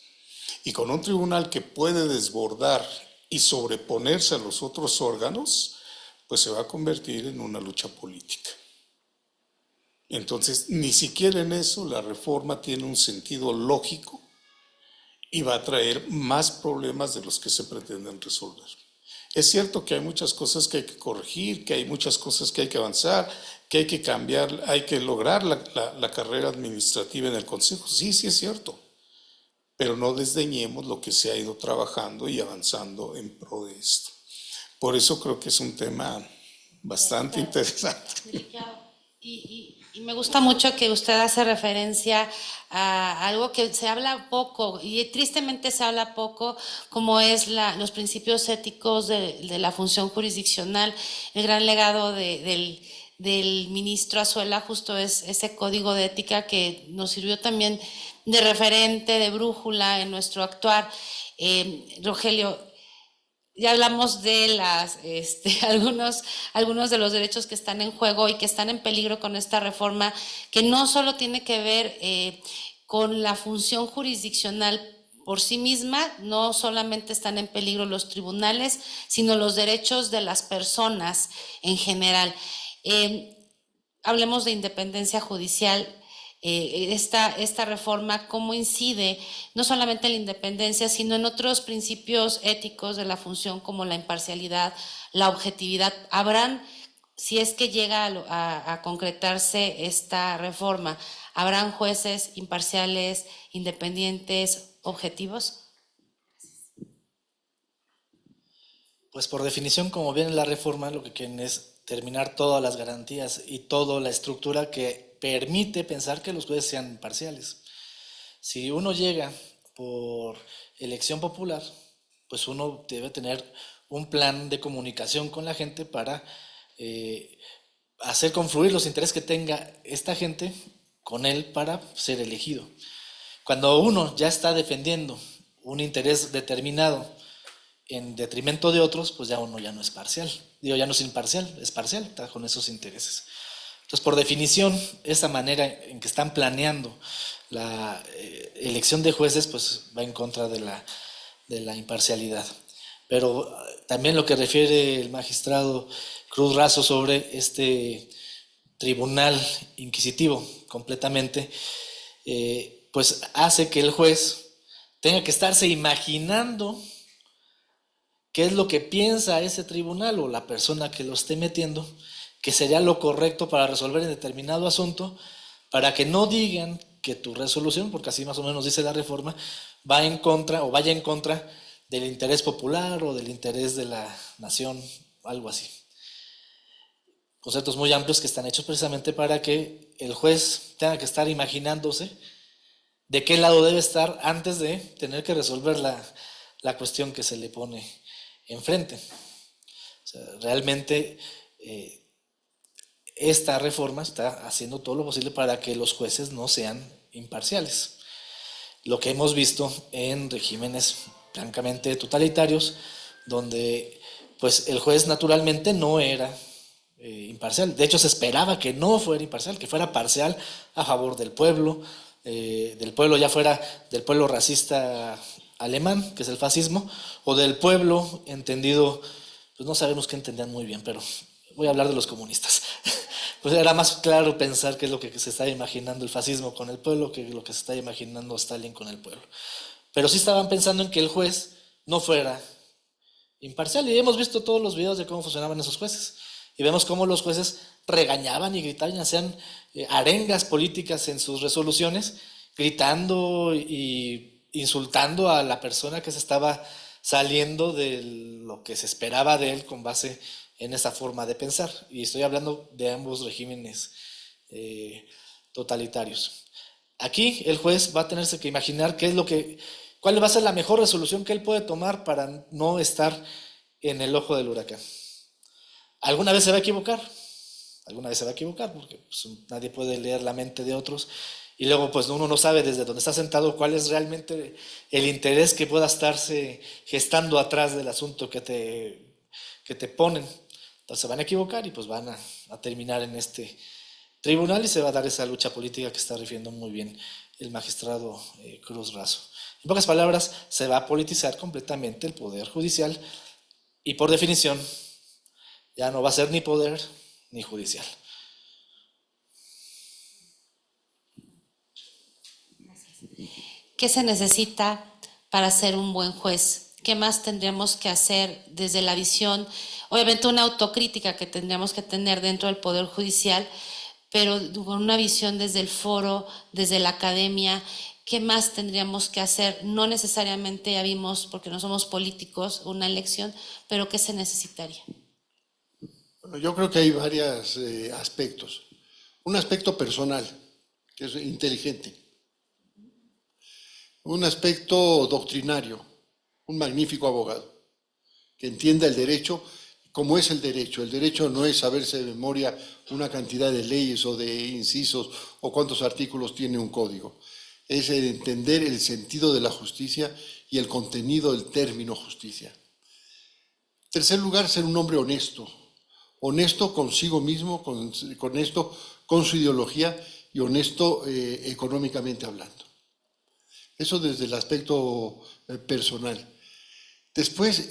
Y con un tribunal que puede desbordar y sobreponerse a los otros órganos, pues se va a convertir en una lucha política. Entonces, ni siquiera en eso la reforma tiene un sentido lógico y va a traer más problemas de los que se pretenden resolver. Es cierto que hay muchas cosas que hay que corregir, que hay muchas cosas que hay que avanzar, que hay que cambiar, hay que lograr la carrera administrativa en el Consejo. Sí, sí es cierto, pero no desdeñemos lo que se ha ido trabajando y avanzando en pro de esto. Por eso creo que es un tema bastante interesante. Y me gusta mucho que usted hace referencia a algo que se habla poco y tristemente se habla poco, como es los principios éticos de la función jurisdiccional. El gran legado del ministro Azuela justo es ese código de ética que nos sirvió también de referente, de brújula en nuestro actuar. Rogelio, ya hablamos de algunos de los derechos que están en juego y que están en peligro con esta reforma, que no solo tiene que ver con la función jurisdiccional por sí misma, no solamente están en peligro los tribunales, sino los derechos de las personas en general. Hablemos de independencia judicial. Esta reforma, cómo incide no solamente en la independencia, sino en otros principios éticos de la función como la imparcialidad, la objetividad. ¿Habrán, si es que llega a concretarse esta reforma, habrán jueces imparciales, independientes, objetivos? Pues por definición, como viene la reforma, lo que quieren es terminar todas las garantías y toda la estructura que permite pensar que los jueces sean imparciales. Si uno llega por elección popular, pues uno debe tener un plan de comunicación con la gente para hacer confluir los intereses que tenga esta gente con él para ser elegido. Cuando uno ya está defendiendo un interés determinado en detrimento de otros, pues ya uno ya no es parcial. Ya no es imparcial, es parcial, está con esos intereses. Entonces, por definición, esa manera en que están planeando la elección de jueces, pues va en contra de la imparcialidad. Pero también lo que refiere el magistrado Cruz Razo sobre este tribunal inquisitivo completamente, pues hace que el juez tenga que estarse imaginando qué es lo que piensa ese tribunal o la persona que lo esté metiendo, que sería lo correcto para resolver en determinado asunto, para que no digan que tu resolución, porque así más o menos dice la reforma, va en contra o vaya en contra del interés popular o del interés de la nación, algo así. Conceptos muy amplios que están hechos precisamente para que el juez tenga que estar imaginándose de qué lado debe estar antes de tener que resolver la cuestión que se le pone enfrente. O sea, realmente esta reforma está haciendo todo lo posible para que los jueces no sean imparciales. Lo que hemos visto en regímenes francamente totalitarios, donde pues el juez naturalmente no era imparcial. De hecho, se esperaba que no fuera imparcial, que fuera parcial a favor del pueblo ya fuera del pueblo racista alemán, que es el fascismo, o del pueblo entendido, pues no sabemos qué entendían muy bien, pero voy a hablar de los comunistas. Pues era más claro pensar qué es lo que se está imaginando el fascismo con el pueblo que lo que se está imaginando Stalin con el pueblo. Pero sí estaban pensando en que el juez no fuera imparcial, y hemos visto todos los videos de cómo funcionaban esos jueces, y vemos cómo los jueces regañaban y gritaban, hacían arengas políticas en sus resoluciones, gritando y insultando a la persona que se estaba saliendo de lo que se esperaba de él con base en esa forma de pensar. Y estoy hablando de ambos regímenes totalitarios. Aquí el juez va a tenerse que imaginar cuál va a ser la mejor resolución que él puede tomar para no estar en el ojo del huracán. ¿Alguna vez se va a equivocar? Alguna vez se va a equivocar, porque pues, nadie puede leer la mente de otros, y luego pues uno no sabe desde donde está sentado cuál es realmente el interés que pueda estarse gestando atrás del asunto que te ponen. Entonces se van a equivocar y pues van a terminar en este tribunal, y se va a dar esa lucha política que está refiriendo muy bien el magistrado Cruz Razo. En pocas palabras, se va a politizar completamente el poder judicial, y por definición ya no va a ser ni poder ni judicial. ¿Qué se necesita para ser un buen juez? ¿Qué más tendríamos que hacer desde la visión? Obviamente una autocrítica que tendríamos que tener dentro del Poder Judicial, pero con una visión desde el foro, desde la academia. ¿Qué más tendríamos que hacer? No necesariamente ya vimos, porque no somos políticos, una elección, pero ¿qué se necesitaría? Bueno, yo creo que hay varios aspectos. Un aspecto personal, que es inteligente. Un aspecto doctrinario, un magnífico abogado, que entienda el derecho como es el derecho. El derecho no es saberse de memoria una cantidad de leyes o de incisos o cuántos artículos tiene un código. Es entender el sentido de la justicia y el contenido del término justicia. En tercer lugar, ser un hombre honesto. Honesto consigo mismo, honesto con su ideología y honesto económicamente hablando. Eso desde el aspecto personal. Después,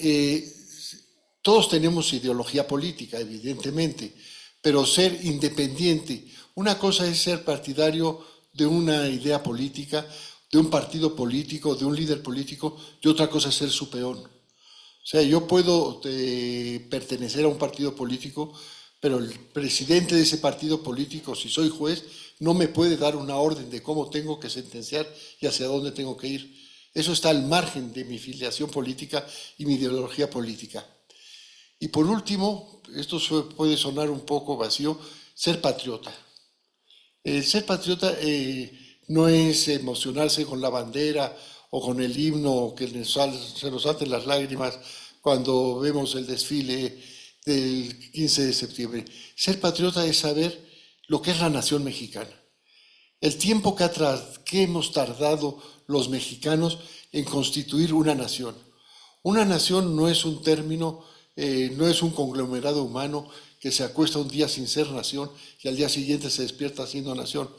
todos tenemos ideología política, evidentemente, pero ser independiente. Una cosa es ser partidario de una idea política, de un partido político, de un líder político, y otra cosa es ser su peón. O sea, yo puedo pertenecer a un partido político, pero el presidente de ese partido político, si soy juez, no me puede dar una orden de cómo tengo que sentenciar y hacia dónde tengo que ir. Eso está al margen de mi filiación política y mi ideología política. Y por último, esto puede sonar un poco vacío, ser patriota. Ser patriota no es emocionarse con la bandera o con el himno que se nos salten las lágrimas cuando vemos el desfile del 15 de septiembre. Ser patriota es saber lo que es la nación mexicana. El tiempo que hemos tardado los mexicanos en constituir una nación. Una nación no es un término, no es un conglomerado humano que se acuesta un día sin ser nación y al día siguiente se despierta siendo nación.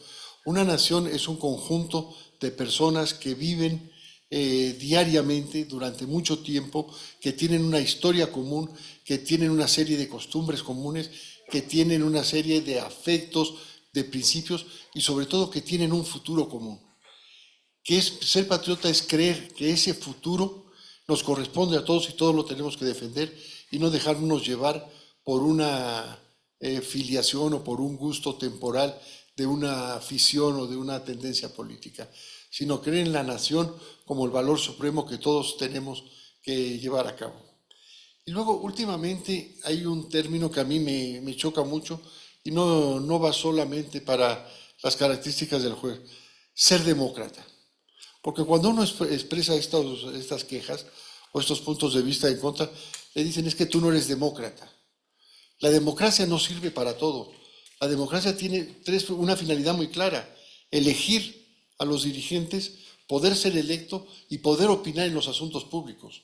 Una nación es un conjunto de personas que viven diariamente durante mucho tiempo, que tienen una historia común, que tienen una serie de costumbres comunes, que tienen una serie de afectos, de principios y sobre todo que tienen un futuro común. Ser patriota es creer que ese futuro nos corresponde a todos y todos lo tenemos que defender y no dejarnos llevar por una filiación o por un gusto temporal de una afición o de una tendencia política, sino creer en la nación como el valor supremo que todos tenemos que llevar a cabo. Y luego, últimamente, hay un término que a mí me choca mucho y no va solamente para las características del juez, ser demócrata. Porque cuando uno expresa estas quejas o estos puntos de vista en contra, le dicen es que tú no eres demócrata. La democracia no sirve para todo. La democracia tiene una finalidad muy clara: elegir a los dirigentes, poder ser electo y poder opinar en los asuntos públicos.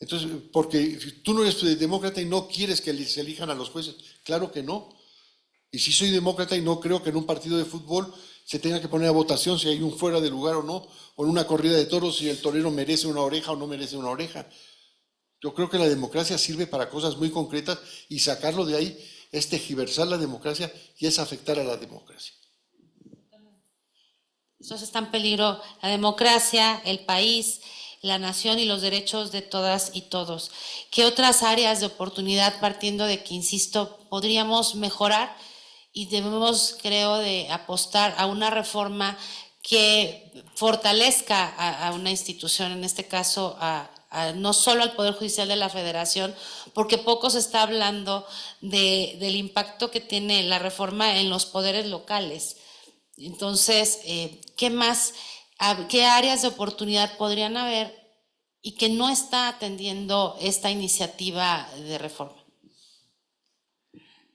Entonces, porque tú no eres demócrata y no quieres que se elijan a los jueces. Claro que no. Y sí soy demócrata y no creo que en un partido de fútbol se tenga que poner a votación si hay un fuera de lugar o no, o en una corrida de toros si el torero merece una oreja o no merece una oreja. Yo creo que la democracia sirve para cosas muy concretas y sacarlo de ahí es tergiversar la democracia y es afectar a la democracia. Entonces está en peligro la democracia, el país, la nación y los derechos de todas y todos. ¿Qué otras áreas de oportunidad, partiendo de que, insisto, podríamos mejorar? Y debemos, creo, de apostar a una reforma que fortalezca a una institución, en este caso no solo al Poder Judicial de la Federación, porque poco se está hablando del impacto que tiene la reforma en los poderes locales. Entonces, ¿qué áreas de oportunidad podrían haber y que no está atendiendo esta iniciativa de reforma?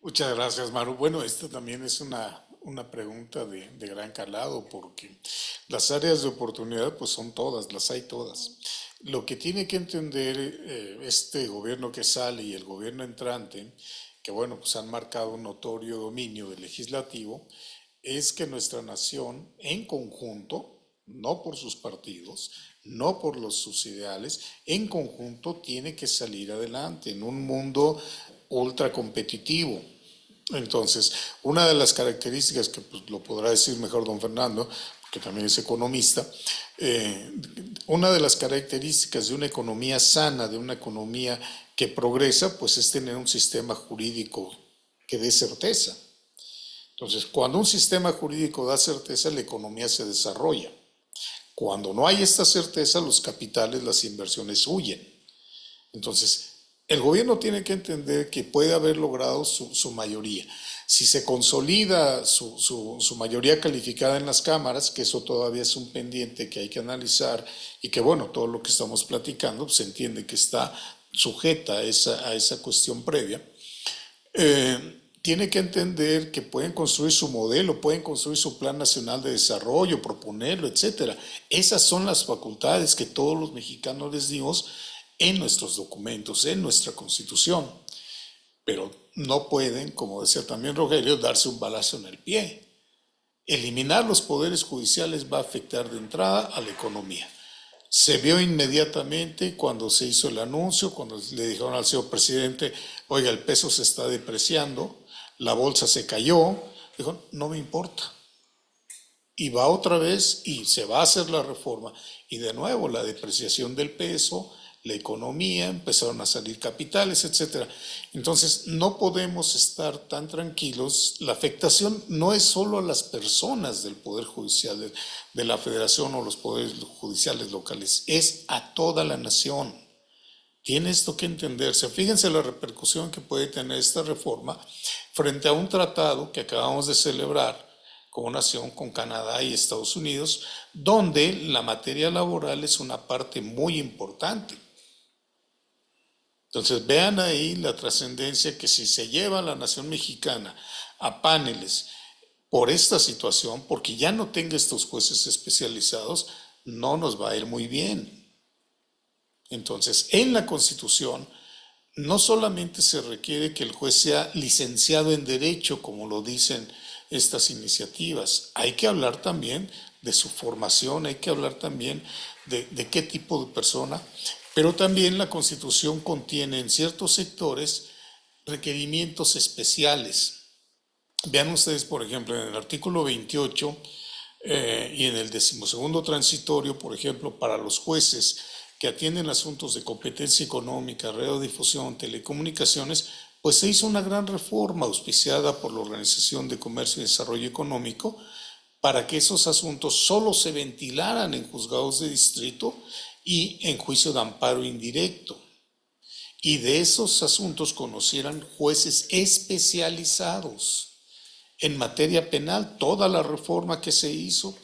Muchas gracias, Maru. Bueno, esta también es una pregunta de gran calado, porque las áreas de oportunidad pues son todas, las hay todas. Lo que tiene que entender este gobierno que sale y el gobierno entrante, que bueno, pues han marcado un notorio dominio del legislativo, es que nuestra nación en conjunto, no por sus partidos, no por sus ideales, en conjunto tiene que salir adelante en un mundo ultra competitivo. Entonces, una de las características, que pues, lo podrá decir mejor don Fernando, que también es economista, una de las características de una economía sana, de una economía que progresa, pues es tener un sistema jurídico que dé certeza. Entonces, cuando un sistema jurídico da certeza, la economía se desarrolla. Cuando no hay esta certeza, los capitales, las inversiones huyen. Entonces, el gobierno tiene que entender que puede haber logrado su mayoría. Si se consolida su mayoría calificada en las cámaras, que eso todavía es un pendiente que hay que analizar y que, bueno, todo lo que estamos platicando pues, se entiende que está sujeta a esa cuestión previa, tiene que entender que pueden construir su modelo, pueden construir su plan nacional de desarrollo, proponerlo, etcétera. Esas son las facultades que todos los mexicanos les dimos en nuestros documentos, en nuestra Constitución. Pero no pueden, como decía también Rogelio, darse un balazo en el pie. Eliminar los poderes judiciales va a afectar de entrada a la economía. Se vio inmediatamente cuando se hizo el anuncio, cuando le dijeron al señor presidente, oiga, el peso se está depreciando, la bolsa se cayó, dijo, no me importa. Y va otra vez y se va a hacer la reforma. Y de nuevo la depreciación del peso, la economía, empezaron a salir capitales, etcétera. Entonces, no podemos estar tan tranquilos. La afectación no es solo a las personas del Poder Judicial de la Federación o los poderes judiciales locales, es a toda la nación. Tiene esto que entenderse. Fíjense la repercusión que puede tener esta reforma frente a un tratado que acabamos de celebrar como nación con Canadá y Estados Unidos, donde la materia laboral es una parte muy importante. Entonces vean ahí la trascendencia que si se lleva a la nación mexicana a paneles por esta situación, porque ya no tenga estos jueces especializados, no nos va a ir muy bien. Entonces, en la Constitución no solamente se requiere que el juez sea licenciado en Derecho, como lo dicen estas iniciativas, hay que hablar también de su formación, hay que hablar también de qué tipo de persona. Pero también la Constitución contiene en ciertos sectores requerimientos especiales. Vean ustedes, por ejemplo, en el artículo 28 y en el 12º transitorio, por ejemplo, para los jueces que atienden asuntos de competencia económica, radiodifusión, telecomunicaciones, pues se hizo una gran reforma auspiciada por la Organización de Comercio y Desarrollo Económico para que esos asuntos solo se ventilaran en juzgados de distrito y en juicio de amparo indirecto. Y de esos asuntos conocieran jueces especializados en materia penal. Toda la reforma que se hizo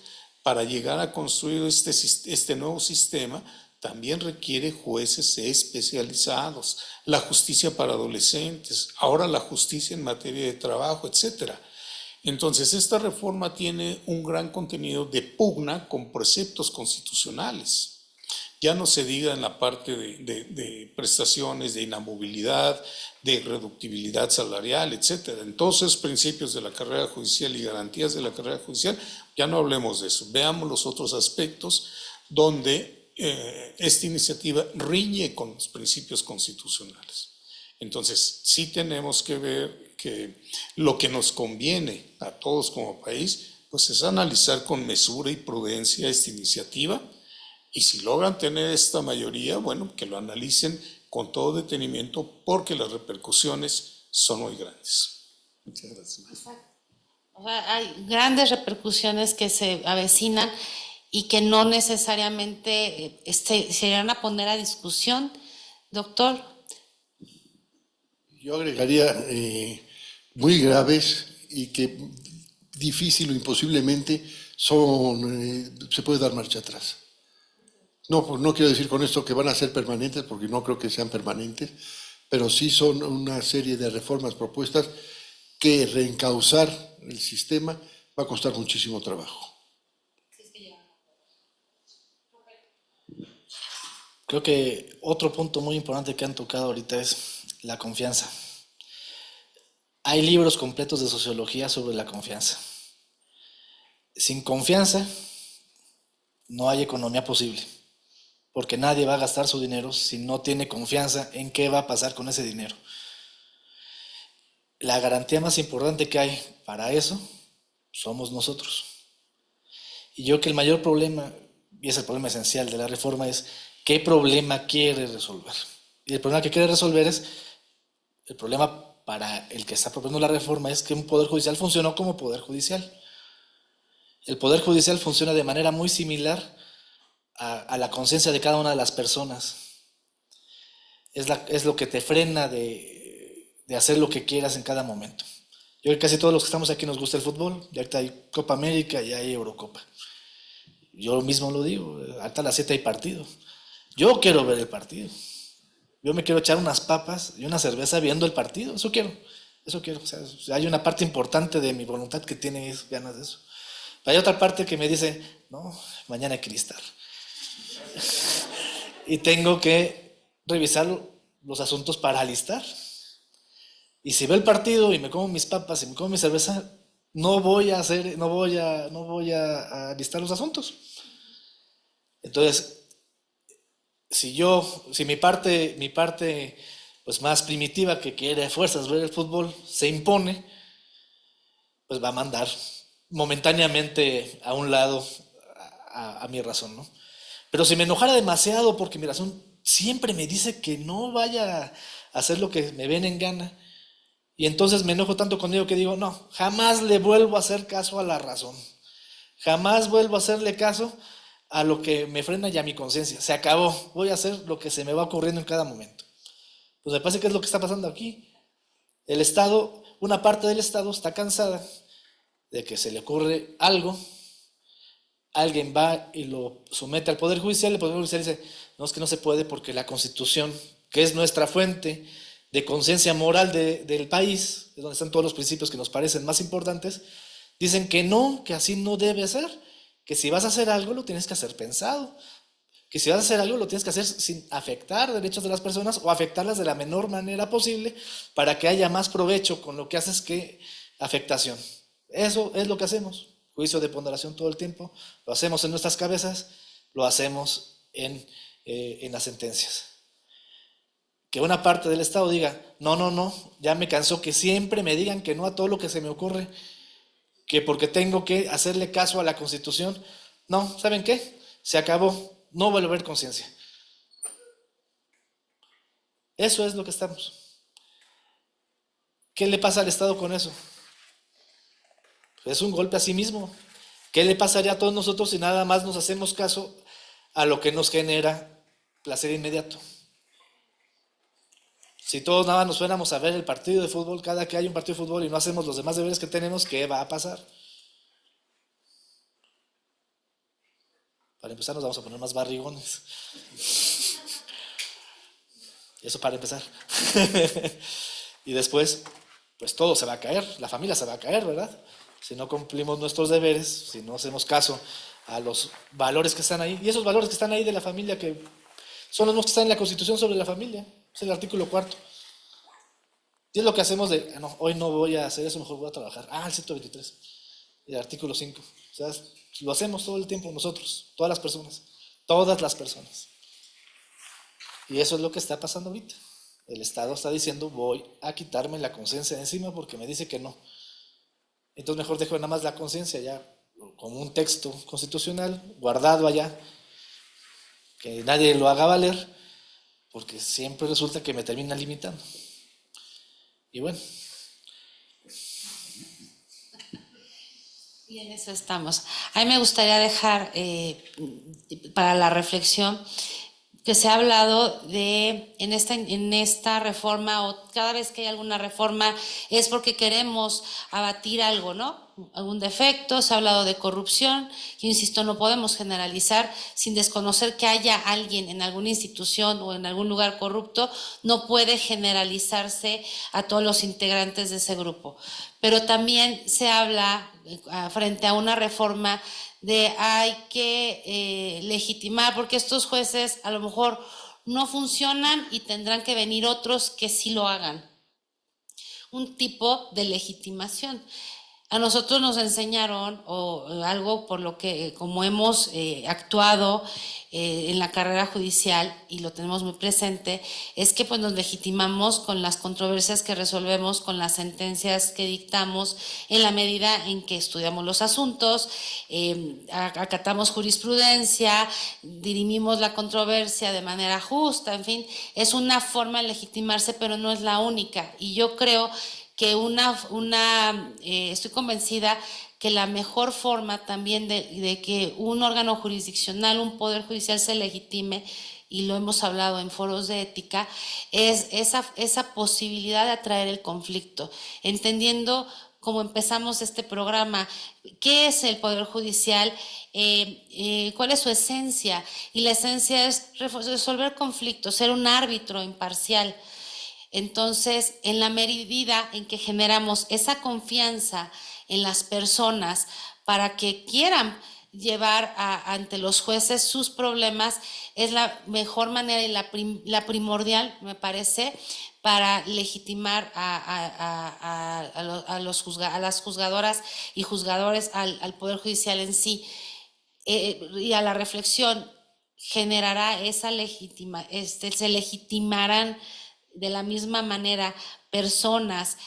para llegar a construir este nuevo sistema también requiere jueces especializados. La justicia para adolescentes, ahora la justicia en materia de trabajo, etcétera. Entonces, esta reforma tiene un gran contenido de pugna con preceptos constitucionales. Ya no se diga en la parte de prestaciones, de inamovilidad, de reductibilidad salarial, etcétera. En todos esos principios de la carrera judicial y garantías de la carrera judicial, ya no hablemos de eso. Veamos los otros aspectos donde esta iniciativa riñe con los principios constitucionales. Entonces, sí tenemos que ver que lo que nos conviene a todos como país, pues es analizar con mesura y prudencia esta iniciativa, y si logran tener esta mayoría, bueno, que lo analicen con todo detenimiento, porque las repercusiones son muy grandes. Muchas gracias. O sea, hay grandes repercusiones que se avecinan y que no necesariamente se irán a poner a discusión. Doctor. Yo agregaría muy graves y que difícil o imposiblemente se puede dar marcha atrás. No, pues no quiero decir con esto que van a ser permanentes, porque no creo que sean permanentes, pero sí son una serie de reformas propuestas que reencauzar el sistema va a costar muchísimo trabajo. Creo que otro punto muy importante que han tocado ahorita es la confianza. Hay libros completos de sociología sobre la confianza. Sin confianza no hay economía posible, porque nadie va a gastar su dinero si no tiene confianza en qué va a pasar con ese dinero. La garantía más importante que hay para eso somos nosotros. Y yo creo que el mayor problema, y es el problema esencial de la reforma, es qué problema quiere resolver. Y el problema que quiere resolver es, el problema para el que está proponiendo la reforma es que un poder judicial funcionó como poder judicial. El poder judicial funciona de manera muy similar a la conciencia de cada una de las personas. Es lo que te frena de hacer lo que quieras en cada momento. Yo creo que casi todos los que estamos aquí nos gusta el fútbol. Y ahorita hay Copa América y hay Eurocopa. Yo mismo lo digo, hasta las 7 hay partido. Yo quiero ver el partido. Yo me quiero echar unas papas y una cerveza viendo el partido. Eso quiero. O sea, hay una parte importante de mi voluntad que tiene ganas de eso. Hay otra parte que me dice, no, mañana hay que listar. Y tengo que revisar los asuntos para alistar. Y si veo el partido y me como mis papas y me como mi cerveza, no voy a alistar los asuntos. Entonces, si mi parte pues más primitiva, que quiere a fuerzas ver el fútbol, se impone, pues va a mandar momentáneamente a un lado a mi razón, ¿no? Pero si me enojara demasiado porque mi razón siempre me dice que no vaya a hacer lo que me ven en gana, y entonces me enojo tanto conmigo que digo, no, jamás le vuelvo a hacer caso a la razón, jamás vuelvo a hacerle caso a lo que me frena y a mi conciencia. Se acabó, voy a hacer lo que se me va ocurriendo en cada momento. Pues me parece que es lo que está pasando aquí. El Estado, una parte del Estado está cansada de que se le ocurre algo, alguien va y lo somete al Poder Judicial, el Poder Judicial dice, no, es que no se puede porque la Constitución, que es nuestra fuente de conciencia moral del país, es donde están todos los principios que nos parecen más importantes, dicen que no, que así no debe ser, que si vas a hacer algo lo tienes que hacer pensado, que si vas a hacer algo lo tienes que hacer sin afectar derechos de las personas o afectarlas de la menor manera posible para que haya más provecho con lo que haces que afectación. Eso es lo que hacemos, juicio de ponderación todo el tiempo, lo hacemos en nuestras cabezas, lo hacemos en las sentencias. Que una parte del Estado diga, no, ya me cansó que siempre me digan que no a todo lo que se me ocurre, que porque tengo que hacerle caso a la Constitución. No, ¿saben qué? Se acabó, no vuelve a haber conciencia. Eso es lo que estamos. ¿Qué le pasa al Estado con eso? Es un golpe a sí mismo. ¿Qué le pasaría a todos nosotros si nada más nos hacemos caso a lo que nos genera placer inmediato? Si todos nada más nos fuéramos a ver el partido de fútbol cada que hay un partido de fútbol y no hacemos los demás deberes que tenemos, ¿qué va a pasar? Para empezar nos vamos a poner más barrigones. Eso para empezar. Y después, pues todo se va a caer, la familia se va a caer, ¿verdad? Si no cumplimos nuestros deberes, si no hacemos caso a los valores que están ahí. Y esos valores que están ahí de la familia, que son los mismos que están en la Constitución sobre la familia, es el artículo 4. Y es lo que hacemos de, no, hoy no voy a hacer eso, mejor voy a trabajar. El 123, el artículo 5. O sea, lo hacemos todo el tiempo nosotros, todas las personas. Y eso es lo que está pasando ahorita. El Estado está diciendo, voy a quitarme la conciencia de encima porque me dice que no. Entonces mejor dejo nada más la conciencia ya como un texto constitucional guardado allá, que nadie lo haga valer, porque siempre resulta que me termina limitando. Y bueno. Y en eso estamos. A mí me gustaría dejar para la reflexión que se ha hablado de en esta reforma, o cada vez que hay alguna reforma es porque queremos abatir algo, ¿no? Algún defecto. Se ha hablado de corrupción. Yo insisto, no podemos generalizar sin desconocer que haya alguien en alguna institución o en algún lugar corrupto. No puede generalizarse a todos los integrantes de ese grupo. Pero también se habla frente a una reforma de hay que legitimar, porque estos jueces a lo mejor no funcionan y tendrán que venir otros que sí lo hagan. Un tipo de legitimación. A nosotros nos enseñaron, o algo por lo que, como hemos actuado en la carrera judicial, y lo tenemos muy presente, es que pues nos legitimamos con las controversias que resolvemos, con las sentencias que dictamos, en la medida en que estudiamos los asuntos, acatamos jurisprudencia, dirimimos la controversia de manera justa, en fin, es una forma de legitimarse, pero no es la única. Y yo creo que estoy convencida que la mejor forma también de que un órgano jurisdiccional, un poder judicial se legitime, y lo hemos hablado en foros de ética, es esa posibilidad de atraer el conflicto, entendiendo, como empezamos este programa, qué es el poder judicial, cuál es su esencia, y la esencia es resolver conflictos, ser un árbitro imparcial. Entonces, en la medida en que generamos esa confianza en las personas para que quieran llevar ante los jueces sus problemas, es la mejor manera y la primordial, me parece, para legitimar a las juzgadoras y juzgadores, al Poder Judicial en sí, y a la reflexión. Generará se legitimarán de la misma manera personas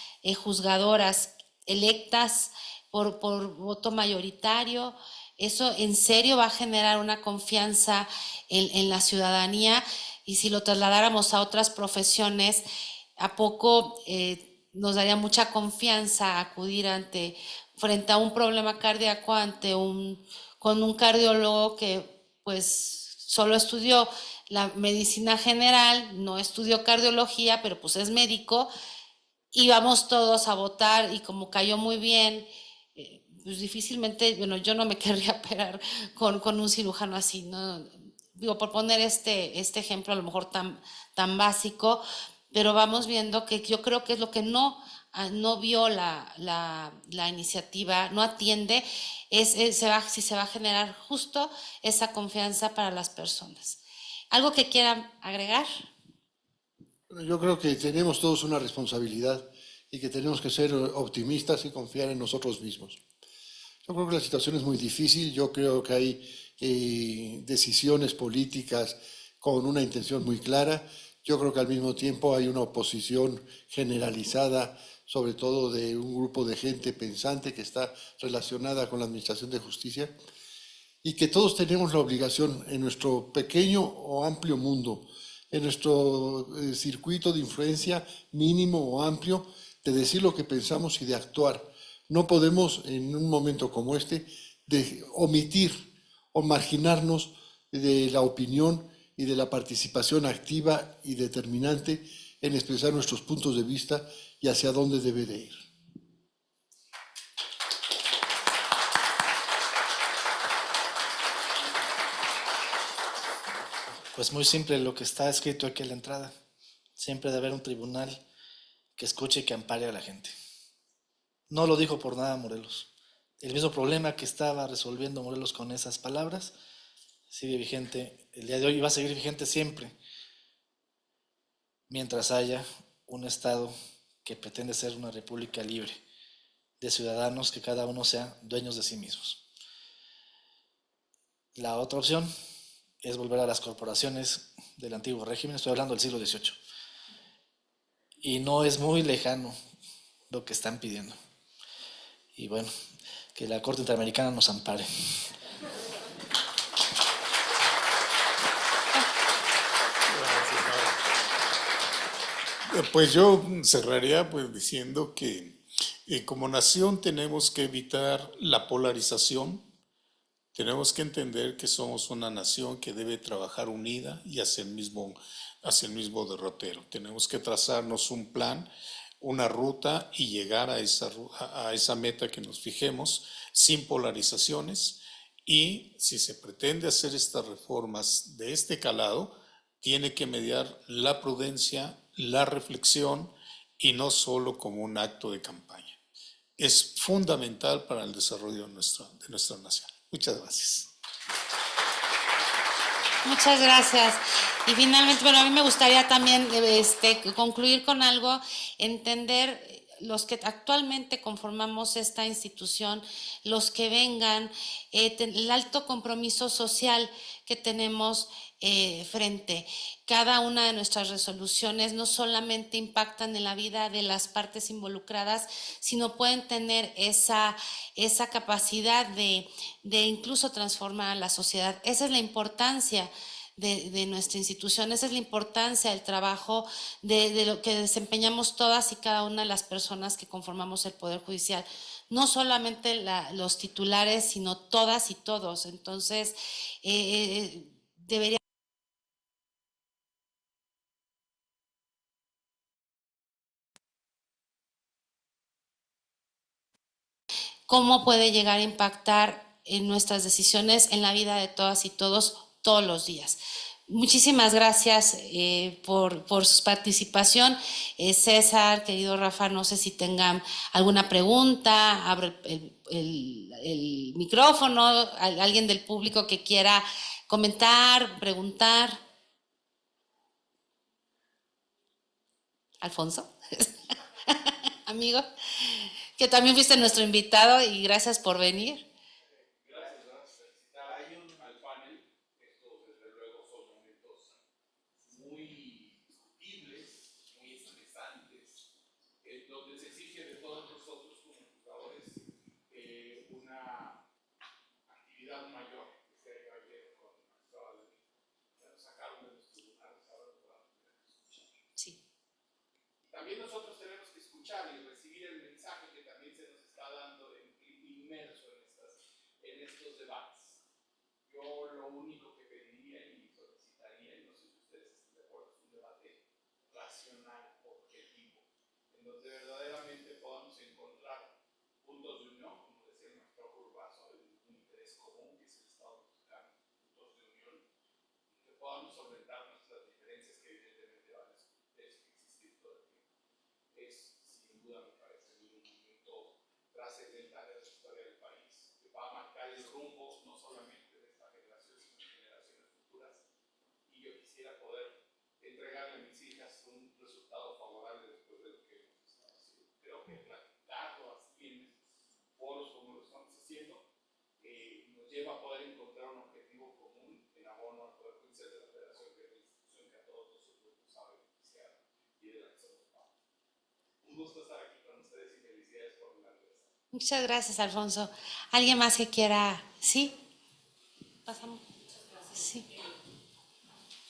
juzgadoras electas por voto mayoritario. Eso en serio va a generar una confianza en la ciudadanía, y si lo trasladáramos a otras profesiones, ¿a poco nos daría mucha confianza acudir frente a un problema cardíaco con un cardiólogo que pues solo estudió la medicina general, no estudió cardiología, pero pues es médico, y vamos todos a votar, y como cayó muy bien, pues difícilmente, bueno, yo no me querría operar con un cirujano así, ¿no? Digo, por poner este ejemplo a lo mejor tan básico, pero vamos viendo que yo creo que es lo que no vio la iniciativa, no atiende, si se va a generar justo esa confianza para las personas. ¿Algo que quieran agregar? Bueno, yo creo que tenemos todos una responsabilidad y que tenemos que ser optimistas y confiar en nosotros mismos. Yo creo que la situación es muy difícil. Yo creo que hay decisiones políticas con una intención muy clara. Yo creo que al mismo tiempo hay una oposición generalizada, sobre todo de un grupo de gente pensante que está relacionada con la administración de justicia, y que todos tenemos la obligación en nuestro pequeño o amplio mundo, en nuestro circuito de influencia mínimo o amplio, de decir lo que pensamos y de actuar. No podemos, en un momento como este, de omitir o marginarnos de la opinión y de la participación activa y determinante en expresar nuestros puntos de vista y hacia dónde debe de ir. Pues muy simple lo que está escrito aquí en la entrada. Siempre debe haber un tribunal que escuche y que ampare a la gente. No lo dijo por nada Morelos. el mismo problema que estaba resolviendo Morelos con esas palabras sigue vigente el día de hoy y va a seguir vigente siempre, mientras haya un Estado que pretende ser una república libre de ciudadanos que cada uno sea dueños de sí mismos. La otra opción es volver a las corporaciones del antiguo régimen, estoy hablando del siglo XVIII, y no es muy lejano lo que están pidiendo. Y bueno, que la Corte Interamericana nos ampare. Pues yo cerraría pues diciendo que como nación tenemos que evitar la polarización, tenemos que entender que somos una nación que debe trabajar unida y hacia el mismo derrotero. Tenemos que trazarnos un plan, una ruta y llegar a esa meta que nos fijemos sin polarizaciones, y si se pretende hacer estas reformas de este calado, tiene que mediar la prudencia, la reflexión y no solo como un acto de campaña. Es fundamental para el desarrollo de nuestra nación. Muchas gracias. Muchas gracias. Y finalmente, bueno, a mí me gustaría también concluir con algo, entender los que actualmente conformamos esta institución, los que vengan, el alto compromiso social que tenemos frente. Cada una de nuestras resoluciones no solamente impactan en la vida de las partes involucradas, sino pueden tener esa capacidad de incluso transformar a la sociedad. Esa es la importancia de nuestra institución, esa es la importancia del trabajo de lo que desempeñamos todas y cada una de las personas que conformamos el Poder Judicial. No solamente los titulares, sino todas y todos. Entonces, debería cómo puede llegar a impactar en nuestras decisiones, en la vida de todas y todos, todos los días. Muchísimas gracias por su participación. César, querido Rafa, no sé si tengan alguna pregunta, abro el micrófono, alguien del público que quiera comentar, preguntar. Alfonso, amigo, que también fuiste nuestro invitado y gracias por venir. También nosotros tenemos que escuchar y recibir el mensaje que también se nos está dando inmerso en estos debates. Yo lo único que pediría y solicitaría, y no sé si ustedes están de acuerdo, es un debate racional, objetivo, en donde verdaderamente podamos encontrar puntos de unión, como decía el maestro Urbazo, un interés común que es el Estado mexicano, puntos de unión, y que podamos solventar nuestras diferencias que evidentemente van a existir todo el tiempo. Es, sin duda, me parece, un movimiento trascendental de la historia del país, que va a marcar el rumbo no solamente de esta generación, sino de generaciones futuras. Y yo quisiera poder entregarle a mis hijas un resultado favorable después de lo que hemos estado haciendo. Creo que platicarlo así en foros como lo estamos haciendo nos lleva a poder encontrar un objetivo común en abono al Poder Judicial de la Federación, que es la institución que a todos nosotros nos sabe beneficiar y de la que somos parte. Un gusto estar aquí con ustedes y felicidades por el aniversario. Muchas gracias, Alfonso. ¿Alguien más que quiera? ¿Sí? Pasamos. Sí.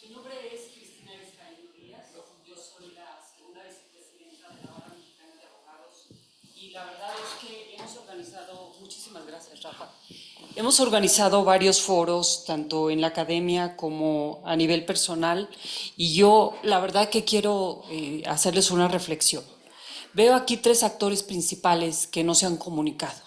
Mi nombre es Cristina Vizcaíno Díaz, yo soy la segunda vicepresidenta de la Barra Mexicana de Abogados y la verdad es que hemos organizado, muchísimas gracias Rafa, hemos organizado varios foros tanto en la academia como a nivel personal y yo la verdad que quiero hacerles una reflexión. Veo aquí tres actores principales que no se han comunicado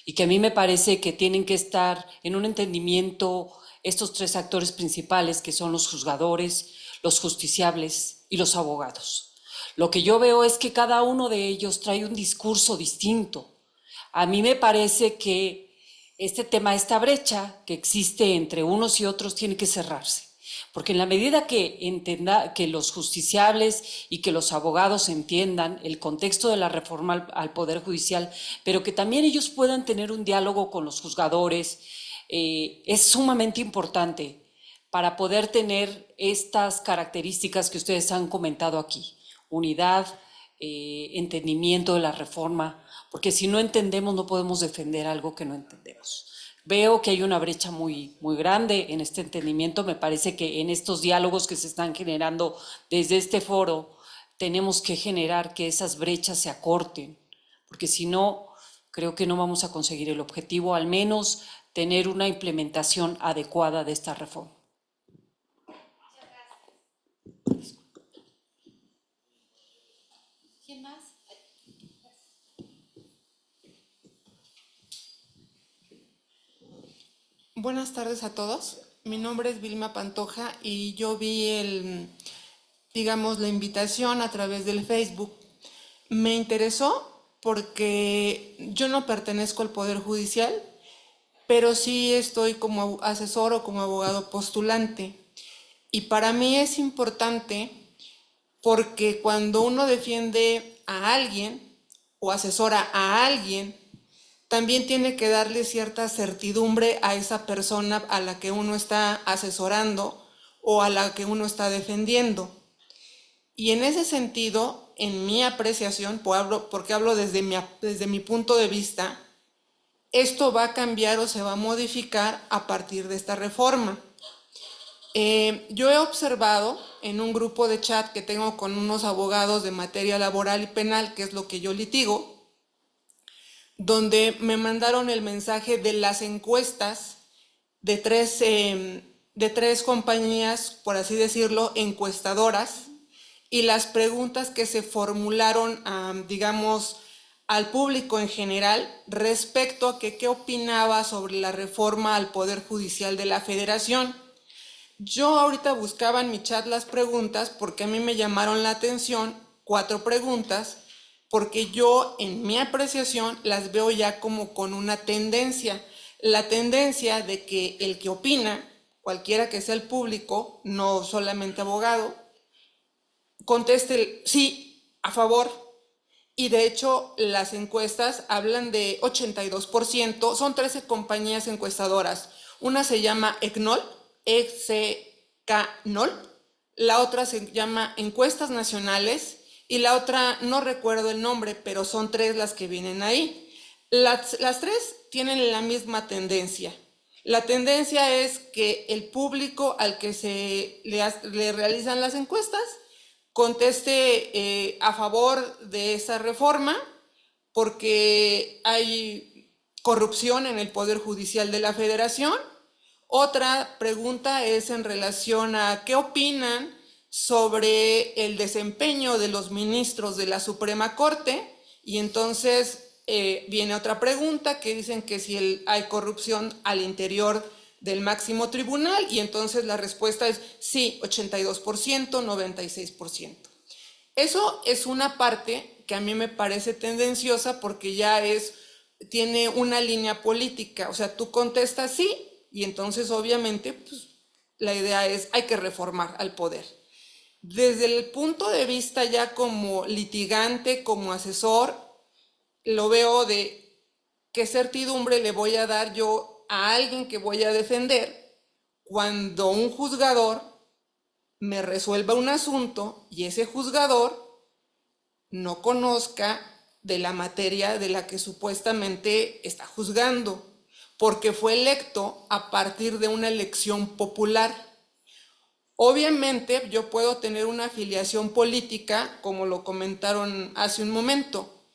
y que a mí me parece que tienen que estar en un entendimiento estos tres actores principales que son los juzgadores, los justiciables y los abogados. Lo que yo veo es que cada uno de ellos trae un discurso distinto. A mí me parece que este tema, esta brecha que existe entre unos y otros tiene que cerrarse. Porque en la medida que los justiciables y que los abogados entiendan el contexto de la reforma al Poder Judicial, pero que también ellos puedan tener un diálogo con los juzgadores, es sumamente importante para poder tener estas características que ustedes han comentado aquí: unidad, entendimiento de la reforma, porque si no entendemos no podemos defender algo que no entendemos. Veo que hay una brecha muy grande en este entendimiento. Me parece que en estos diálogos que se están generando desde este foro tenemos que generar que esas brechas se acorten, porque si no, creo que no vamos a conseguir el objetivo, al menos tener una implementación adecuada de esta reforma. ¿Quién más? Buenas tardes a todos. Mi nombre es Vilma Pantoja y yo vi la invitación a través del Facebook. Me interesó porque yo no pertenezco al Poder Judicial, pero sí estoy como asesor o como abogado postulante. Y para mí es importante porque cuando uno defiende a alguien o asesora a alguien, también tiene que darle cierta certidumbre a esa persona a la que uno está asesorando o a la que uno está defendiendo. Y en ese sentido, en mi apreciación, porque hablo desde mi punto de vista, esto va a cambiar o se va a modificar a partir de esta reforma. Yo he observado en un grupo de chat que tengo con unos abogados de materia laboral y penal, que es lo que yo litigo, donde me mandaron el mensaje de las encuestas de tres compañías, por así decirlo, encuestadoras, y las preguntas que se formularon, al público en general respecto a qué opinaba sobre la reforma al Poder Judicial de la Federación. Yo ahorita buscaba en mi chat las preguntas porque a mí me llamaron la atención 4 preguntas, porque yo en mi apreciación las veo ya como con una tendencia, la tendencia de que el que opina, cualquiera que sea el público, no solamente abogado, conteste sí, a favor. Y de hecho las encuestas hablan de 82%, son 13 compañías encuestadoras, una se llama ECNOL, ECNOL, la otra se llama Encuestas Nacionales, y la otra no recuerdo el nombre, pero son 3 las que vienen ahí. Las 3 tienen la misma tendencia. La tendencia es que el público al que le realizan las encuestas conteste a favor de esa reforma porque hay corrupción en el Poder Judicial de la Federación. Otra pregunta es en relación a qué opinan sobre el desempeño de los ministros de la Suprema Corte, y entonces viene otra pregunta que dicen que si hay corrupción al interior del máximo tribunal, y entonces la respuesta es sí, 82%, 96%. Eso es una parte que a mí me parece tendenciosa porque ya tiene una línea política, o sea, tú contestas sí, y entonces obviamente pues, la idea es hay que reformar al poder. Desde el punto de vista ya como litigante, como asesor, lo veo de qué certidumbre le voy a dar yo a alguien que voy a defender cuando un juzgador me resuelva un asunto y ese juzgador no conozca de la materia de la que supuestamente está juzgando, porque fue electo a partir de una elección popular. Obviamente yo puedo tener una afiliación política, como lo comentaron hace un momento,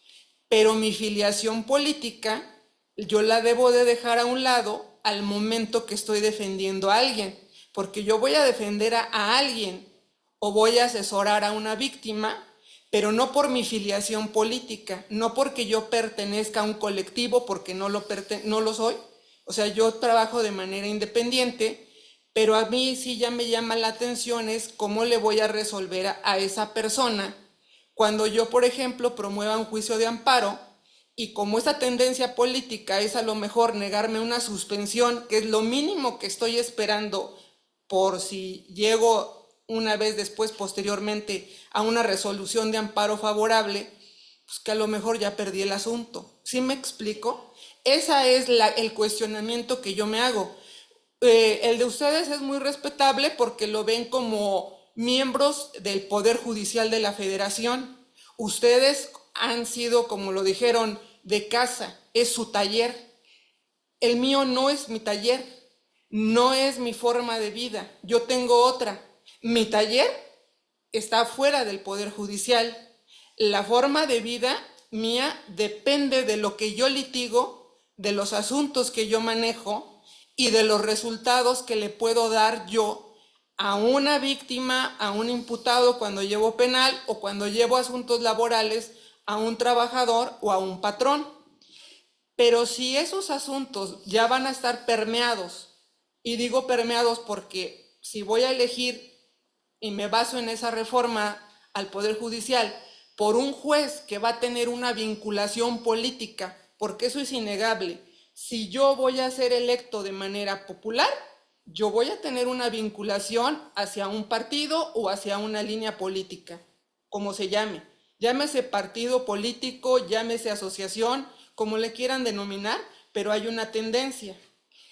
pero mi filiación política yo la debo de dejar a un lado al momento que estoy defendiendo a alguien, porque yo voy a defender a alguien o voy a asesorar a una víctima, pero no por mi filiación política, no porque yo pertenezca a un colectivo, porque no lo soy. O sea, yo trabajo de manera independiente, pero a mí sí ya me llama la atención es cómo le voy a resolver a esa persona cuando yo, por ejemplo, promueva un juicio de amparo y como esa tendencia política es a lo mejor negarme una suspensión, que es lo mínimo que estoy esperando por si llego una vez después, posteriormente, a una resolución de amparo favorable, pues que a lo mejor ya perdí el asunto. ¿Sí me explico? Ese es el cuestionamiento que yo me hago. El de ustedes es muy respetable porque lo ven como miembros del Poder Judicial de la Federación. Ustedes han sido, como lo dijeron, de casa, es su taller. El mío no es mi taller, no es mi forma de vida. Yo tengo otra. Mi taller está fuera del Poder Judicial. La forma de vida mía depende de lo que yo litigo, de los asuntos que yo manejo y de los resultados que le puedo dar yo a una víctima, a un imputado cuando llevo penal o cuando llevo asuntos laborales, a un trabajador o a un patrón. Pero si esos asuntos ya van a estar permeados, y digo permeados porque si voy a elegir y me baso en esa reforma al Poder Judicial por un juez que va a tener una vinculación política, porque eso es innegable, si yo voy a ser electo de manera popular, yo voy a tener una vinculación hacia un partido o hacia una línea política, como se llame. Llámese partido político, llámese asociación, como le quieran denominar, pero hay una tendencia.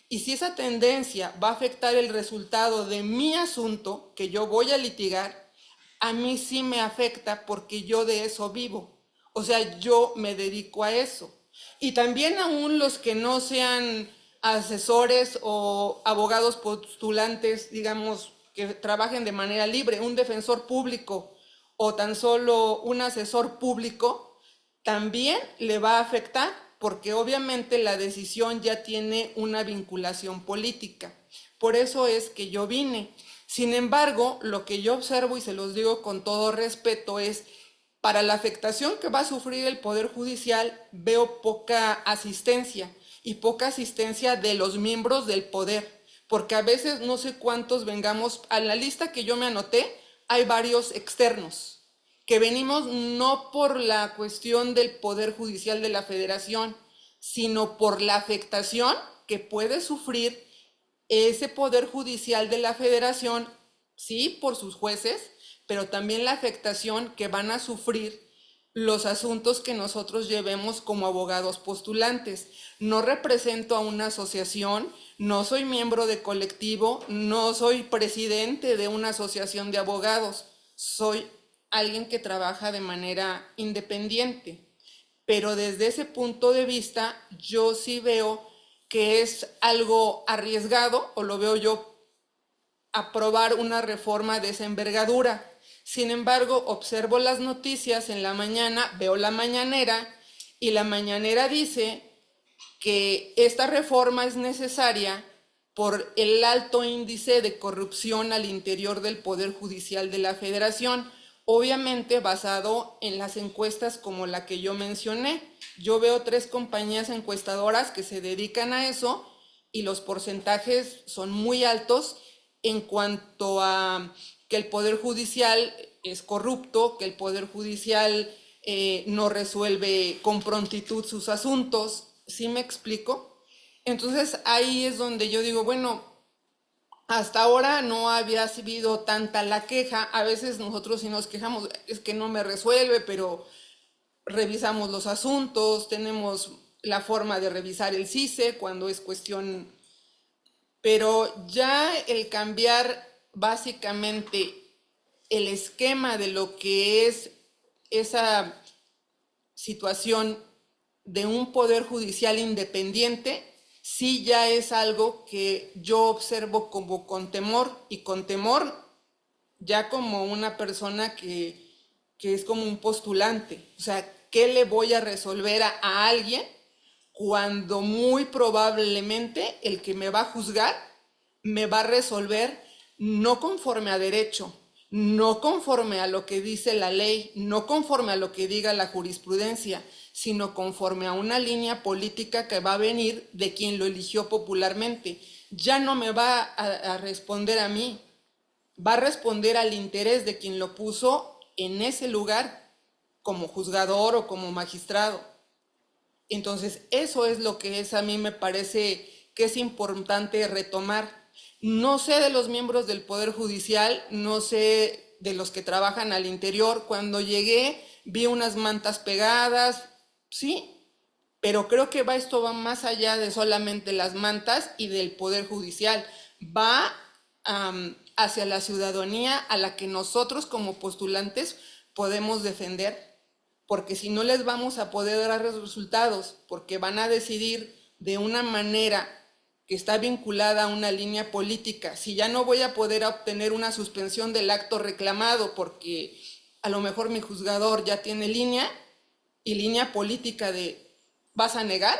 Y si esa tendencia va a afectar el resultado de mi asunto que yo voy a litigar, a mí sí me afecta porque yo de eso vivo. O sea, yo me dedico a eso. Y también aún los que no sean asesores o abogados postulantes, digamos, que trabajen de manera libre, un defensor público o tan solo un asesor público, también le va a afectar porque obviamente la decisión ya tiene una vinculación política. Por eso es que yo vine. Sin embargo, lo que yo observo, y se los digo con todo respeto, es para la afectación que va a sufrir el Poder Judicial, veo poca asistencia y poca asistencia de los miembros del Poder, porque a veces no sé cuántos vengamos, a la lista que yo me anoté, hay varios externos que venimos no por la cuestión del Poder Judicial de la Federación, sino por la afectación que puede sufrir ese Poder Judicial de la Federación, sí, por sus jueces, pero también la afectación que van a sufrir los asuntos que nosotros llevemos como abogados postulantes. No represento a una asociación, no soy miembro de colectivo, no soy presidente de una asociación de abogados, soy alguien que trabaja de manera independiente. Pero desde ese punto de vista, yo sí veo que es algo arriesgado, o lo veo yo, aprobar una reforma de esa envergadura. Sin embargo, observo las noticias en la mañana, veo la mañanera, y la mañanera dice que esta reforma es necesaria por el alto índice de corrupción al interior del Poder Judicial de la Federación, obviamente basado en las encuestas como la que yo mencioné. Yo veo 3 compañías encuestadoras que se dedican a eso y los porcentajes son muy altos en cuanto a que el Poder Judicial es corrupto, que el Poder Judicial no resuelve con prontitud sus asuntos. ¿Sí me explico? Entonces ahí es donde yo digo, bueno, hasta ahora no había habido tanta la queja. A veces nosotros sí nos quejamos, es que no me resuelve, pero revisamos los asuntos, tenemos la forma de revisar el CICE cuando es cuestión, pero ya el cambiar básicamente el esquema de lo que es esa situación de un poder judicial independiente, sí ya es algo que yo observo como con temor, y con temor ya como una persona que es como un postulante. O sea, ¿qué le voy a resolver a alguien cuando muy probablemente el que me va a juzgar me va a resolver no conforme a derecho, no conforme a lo que dice la ley, no conforme a lo que diga la jurisprudencia, sino conforme a una línea política que va a venir de quien lo eligió popularmente? Ya no me va a responder a mí, va a responder al interés de quien lo puso en ese lugar como juzgador o como magistrado. Entonces, eso es lo que a mí me parece que es importante retomar. No sé de los miembros del Poder Judicial, no sé de los que trabajan al interior. Cuando llegué vi unas mantas pegadas, sí, pero creo que esto va más allá de solamente las mantas y del Poder Judicial. Va hacia la ciudadanía a la que nosotros como postulantes podemos defender, porque si no les vamos a poder dar resultados, porque van a decidir de una manera que está vinculada a una línea política. Si ya no voy a poder obtener una suspensión del acto reclamado porque a lo mejor mi juzgador ya tiene línea y línea política de ¿vas a negar?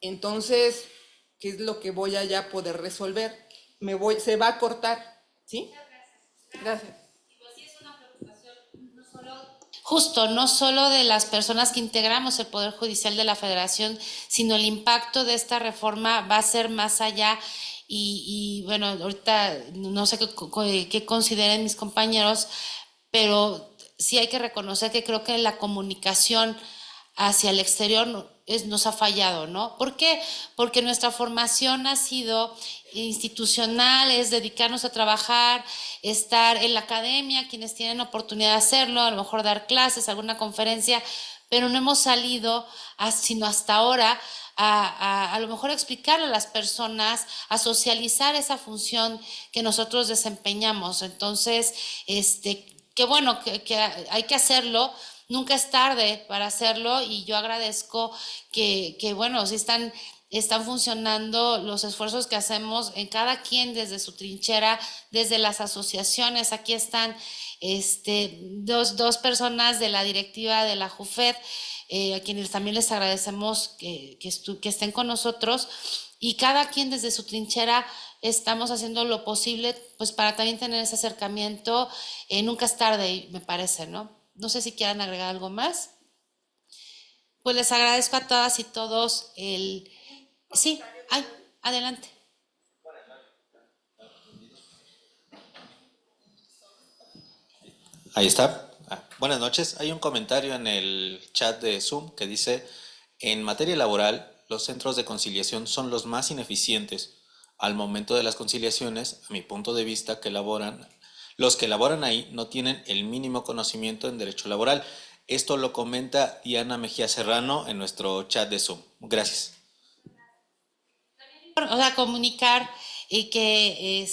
Entonces, ¿qué es lo que voy a ya poder resolver? Se va a cortar, ¿sí? Gracias. Justo, no solo de las personas que integramos el Poder Judicial de la Federación, sino el impacto de esta reforma va a ser más allá. Y bueno, ahorita no sé qué consideren mis compañeros, pero sí hay que reconocer que creo que la comunicación hacia el exterior nos ha fallado, ¿no? ¿Por qué? Porque nuestra formación ha sido institucional, es dedicarnos a trabajar, estar en la academia, quienes tienen oportunidad de hacerlo, a lo mejor dar clases, alguna conferencia, pero no hemos salido, sino hasta ahora, a lo mejor explicarle a las personas, a socializar esa función que nosotros desempeñamos. Entonces, qué bueno que hay que hacerlo. Nunca es tarde para hacerlo y yo agradezco que bueno, si están funcionando los esfuerzos que hacemos en cada quien desde su trinchera, desde las asociaciones. Aquí están dos personas de la directiva de la JUFED, a quienes también les agradecemos que estén con nosotros, y cada quien desde su trinchera estamos haciendo lo posible pues para también tener ese acercamiento. Nunca es tarde, me parece, ¿no? No sé si quieran agregar algo más. Pues les agradezco a todas y todos Sí, adelante. Ahí está. Buenas noches. Hay un comentario en el chat de Zoom que dice: en materia laboral, los centros de conciliación son los más ineficientes. Al momento de las conciliaciones, a mi punto de vista, los que laboran ahí no tienen el mínimo conocimiento en derecho laboral. Esto lo comenta Diana Mejía Serrano en nuestro chat de Zoom. Gracias. O sea, comunicar y que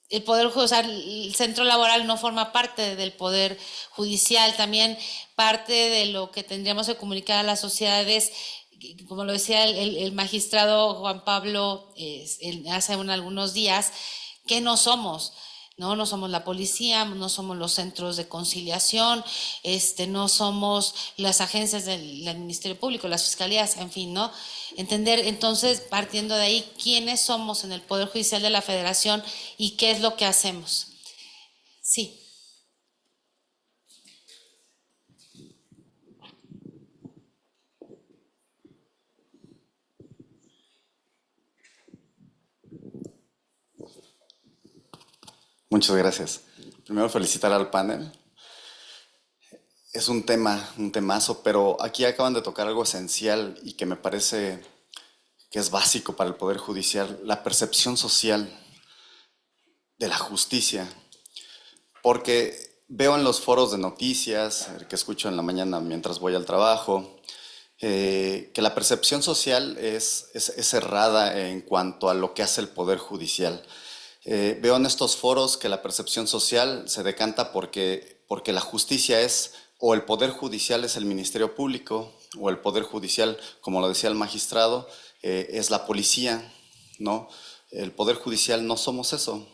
el Poder Judicial, el centro laboral no forma parte del Poder Judicial. También parte de lo que tendríamos que comunicar a las sociedades, como lo decía el magistrado Juan Pablo hace algunos días, que no somos. No somos la policía, no somos los centros de conciliación, no somos las agencias del Ministerio Público, las fiscalías, en fin, ¿no? Entender entonces, partiendo de ahí, quiénes somos en el Poder Judicial de la Federación y qué es lo que hacemos. Sí. Muchas gracias. Primero felicitar al panel. Es un temazo, pero aquí acaban de tocar algo esencial y que me parece que es básico para el Poder Judicial: la percepción social de la justicia. Porque veo en los foros de noticias, que escucho en la mañana mientras voy al trabajo, que la percepción social es errada en cuanto a lo que hace el Poder Judicial. Veo en estos foros que la percepción social se decanta porque la justicia o el Poder Judicial es el Ministerio Público, o el Poder Judicial, como lo decía el magistrado, es la policía, ¿no? El Poder Judicial no somos eso.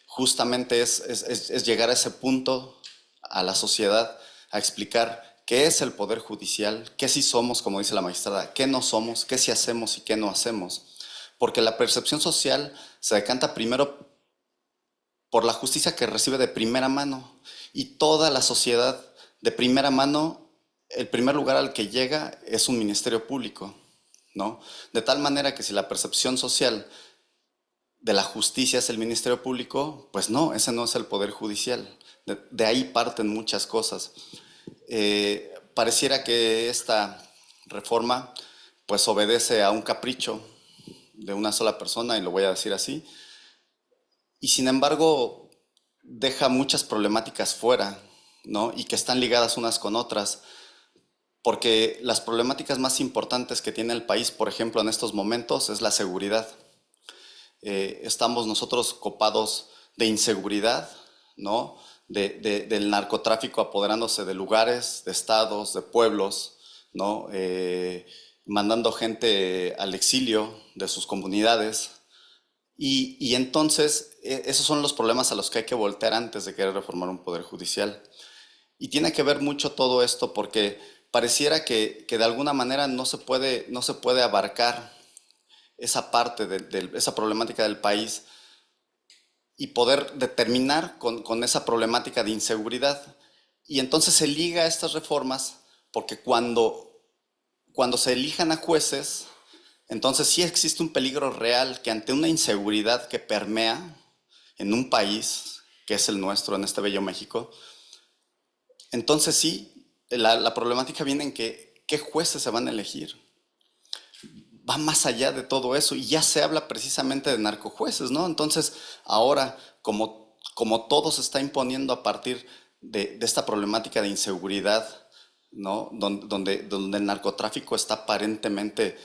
Justamente es llegar a ese punto a la sociedad a explicar qué es el Poder Judicial, qué sí somos, como dice la magistrada, qué no somos, qué sí hacemos y qué no hacemos. Porque la percepción social se decanta primero por la justicia que recibe de primera mano, y toda la sociedad de primera mano, el primer lugar al que llega es un ministerio público, ¿no? De tal manera que si la percepción social de la justicia es el ministerio público, pues no, ese no es el Poder Judicial. De ahí parten muchas cosas. Pareciera que esta reforma pues obedece a un capricho de una sola persona, y lo voy a decir así, y sin embargo deja muchas problemáticas fuera, ¿no? Y que están ligadas unas con otras, porque las problemáticas más importantes que tiene el país, por ejemplo, en estos momentos, es la seguridad. Estamos nosotros copados de inseguridad, ¿no? Del narcotráfico apoderándose de lugares, de estados, de pueblos, ¿no? Mandando gente al exilio de sus comunidades. Y entonces, esos son los problemas a los que hay que voltear antes de querer reformar un poder judicial. Y tiene que ver mucho todo esto porque pareciera que de alguna manera no se puede abarcar esa parte de esa problemática del país y poder determinar con esa problemática de inseguridad. Y entonces se liga a estas reformas porque cuando se elijan a jueces, entonces sí existe un peligro real que ante una inseguridad que permea en un país, que es el nuestro, en este bello México, entonces sí, la problemática viene en que qué jueces se van a elegir. Va más allá de todo eso y ya se habla precisamente de narcojueces, ¿no? Entonces, ahora, como todo se está imponiendo a partir de esta problemática de inseguridad, ¿no? Donde el narcotráfico está aparentemente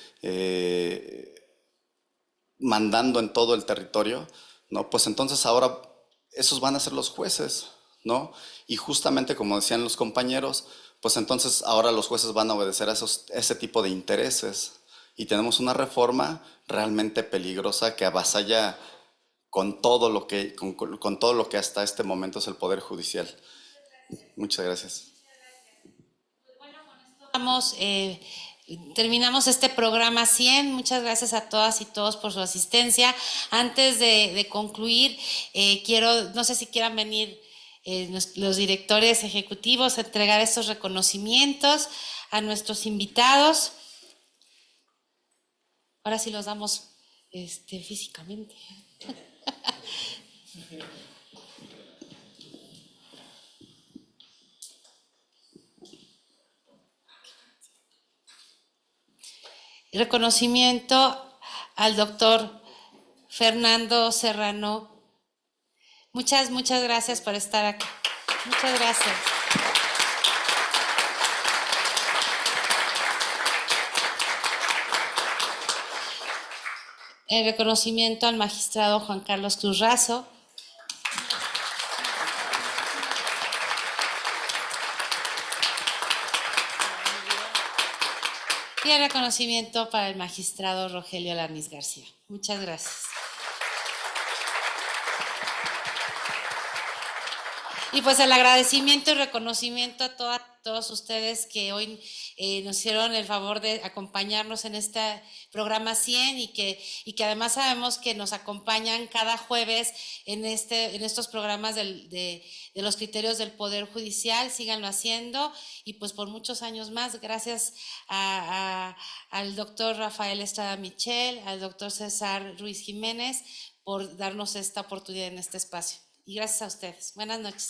mandando en todo el territorio, ¿no? Pues entonces ahora esos van a ser los jueces, ¿no? Y justamente como decían los compañeros, pues entonces ahora los jueces van a obedecer a ese tipo de intereses. Y tenemos una reforma realmente peligrosa que avasalla con todo lo que hasta este momento es el Poder Judicial. Muchas gracias. Terminamos este programa 100. Muchas gracias a todas y todos por su asistencia. Antes de concluir, no sé si quieran venir los directores ejecutivos a entregar estos reconocimientos a nuestros invitados. Ahora sí los damos físicamente. Reconocimiento al doctor Fernando Serrano. Muchas gracias por estar aquí. Muchas gracias. El reconocimiento al magistrado Juan Carlos Cruz Razo. Y el reconocimiento para el magistrado Rogelio Lamis García. Muchas gracias. Y pues el agradecimiento y reconocimiento a todos ustedes que hoy nos hicieron el favor de acompañarnos en este programa 100 y que además sabemos que nos acompañan cada jueves en estos programas de los criterios del Poder Judicial. Síganlo haciendo y pues por muchos años más. Gracias al doctor Rafael Estrada Michel, al doctor César Ruiz Jiménez por darnos esta oportunidad en este espacio. Y gracias a ustedes. Buenas noches.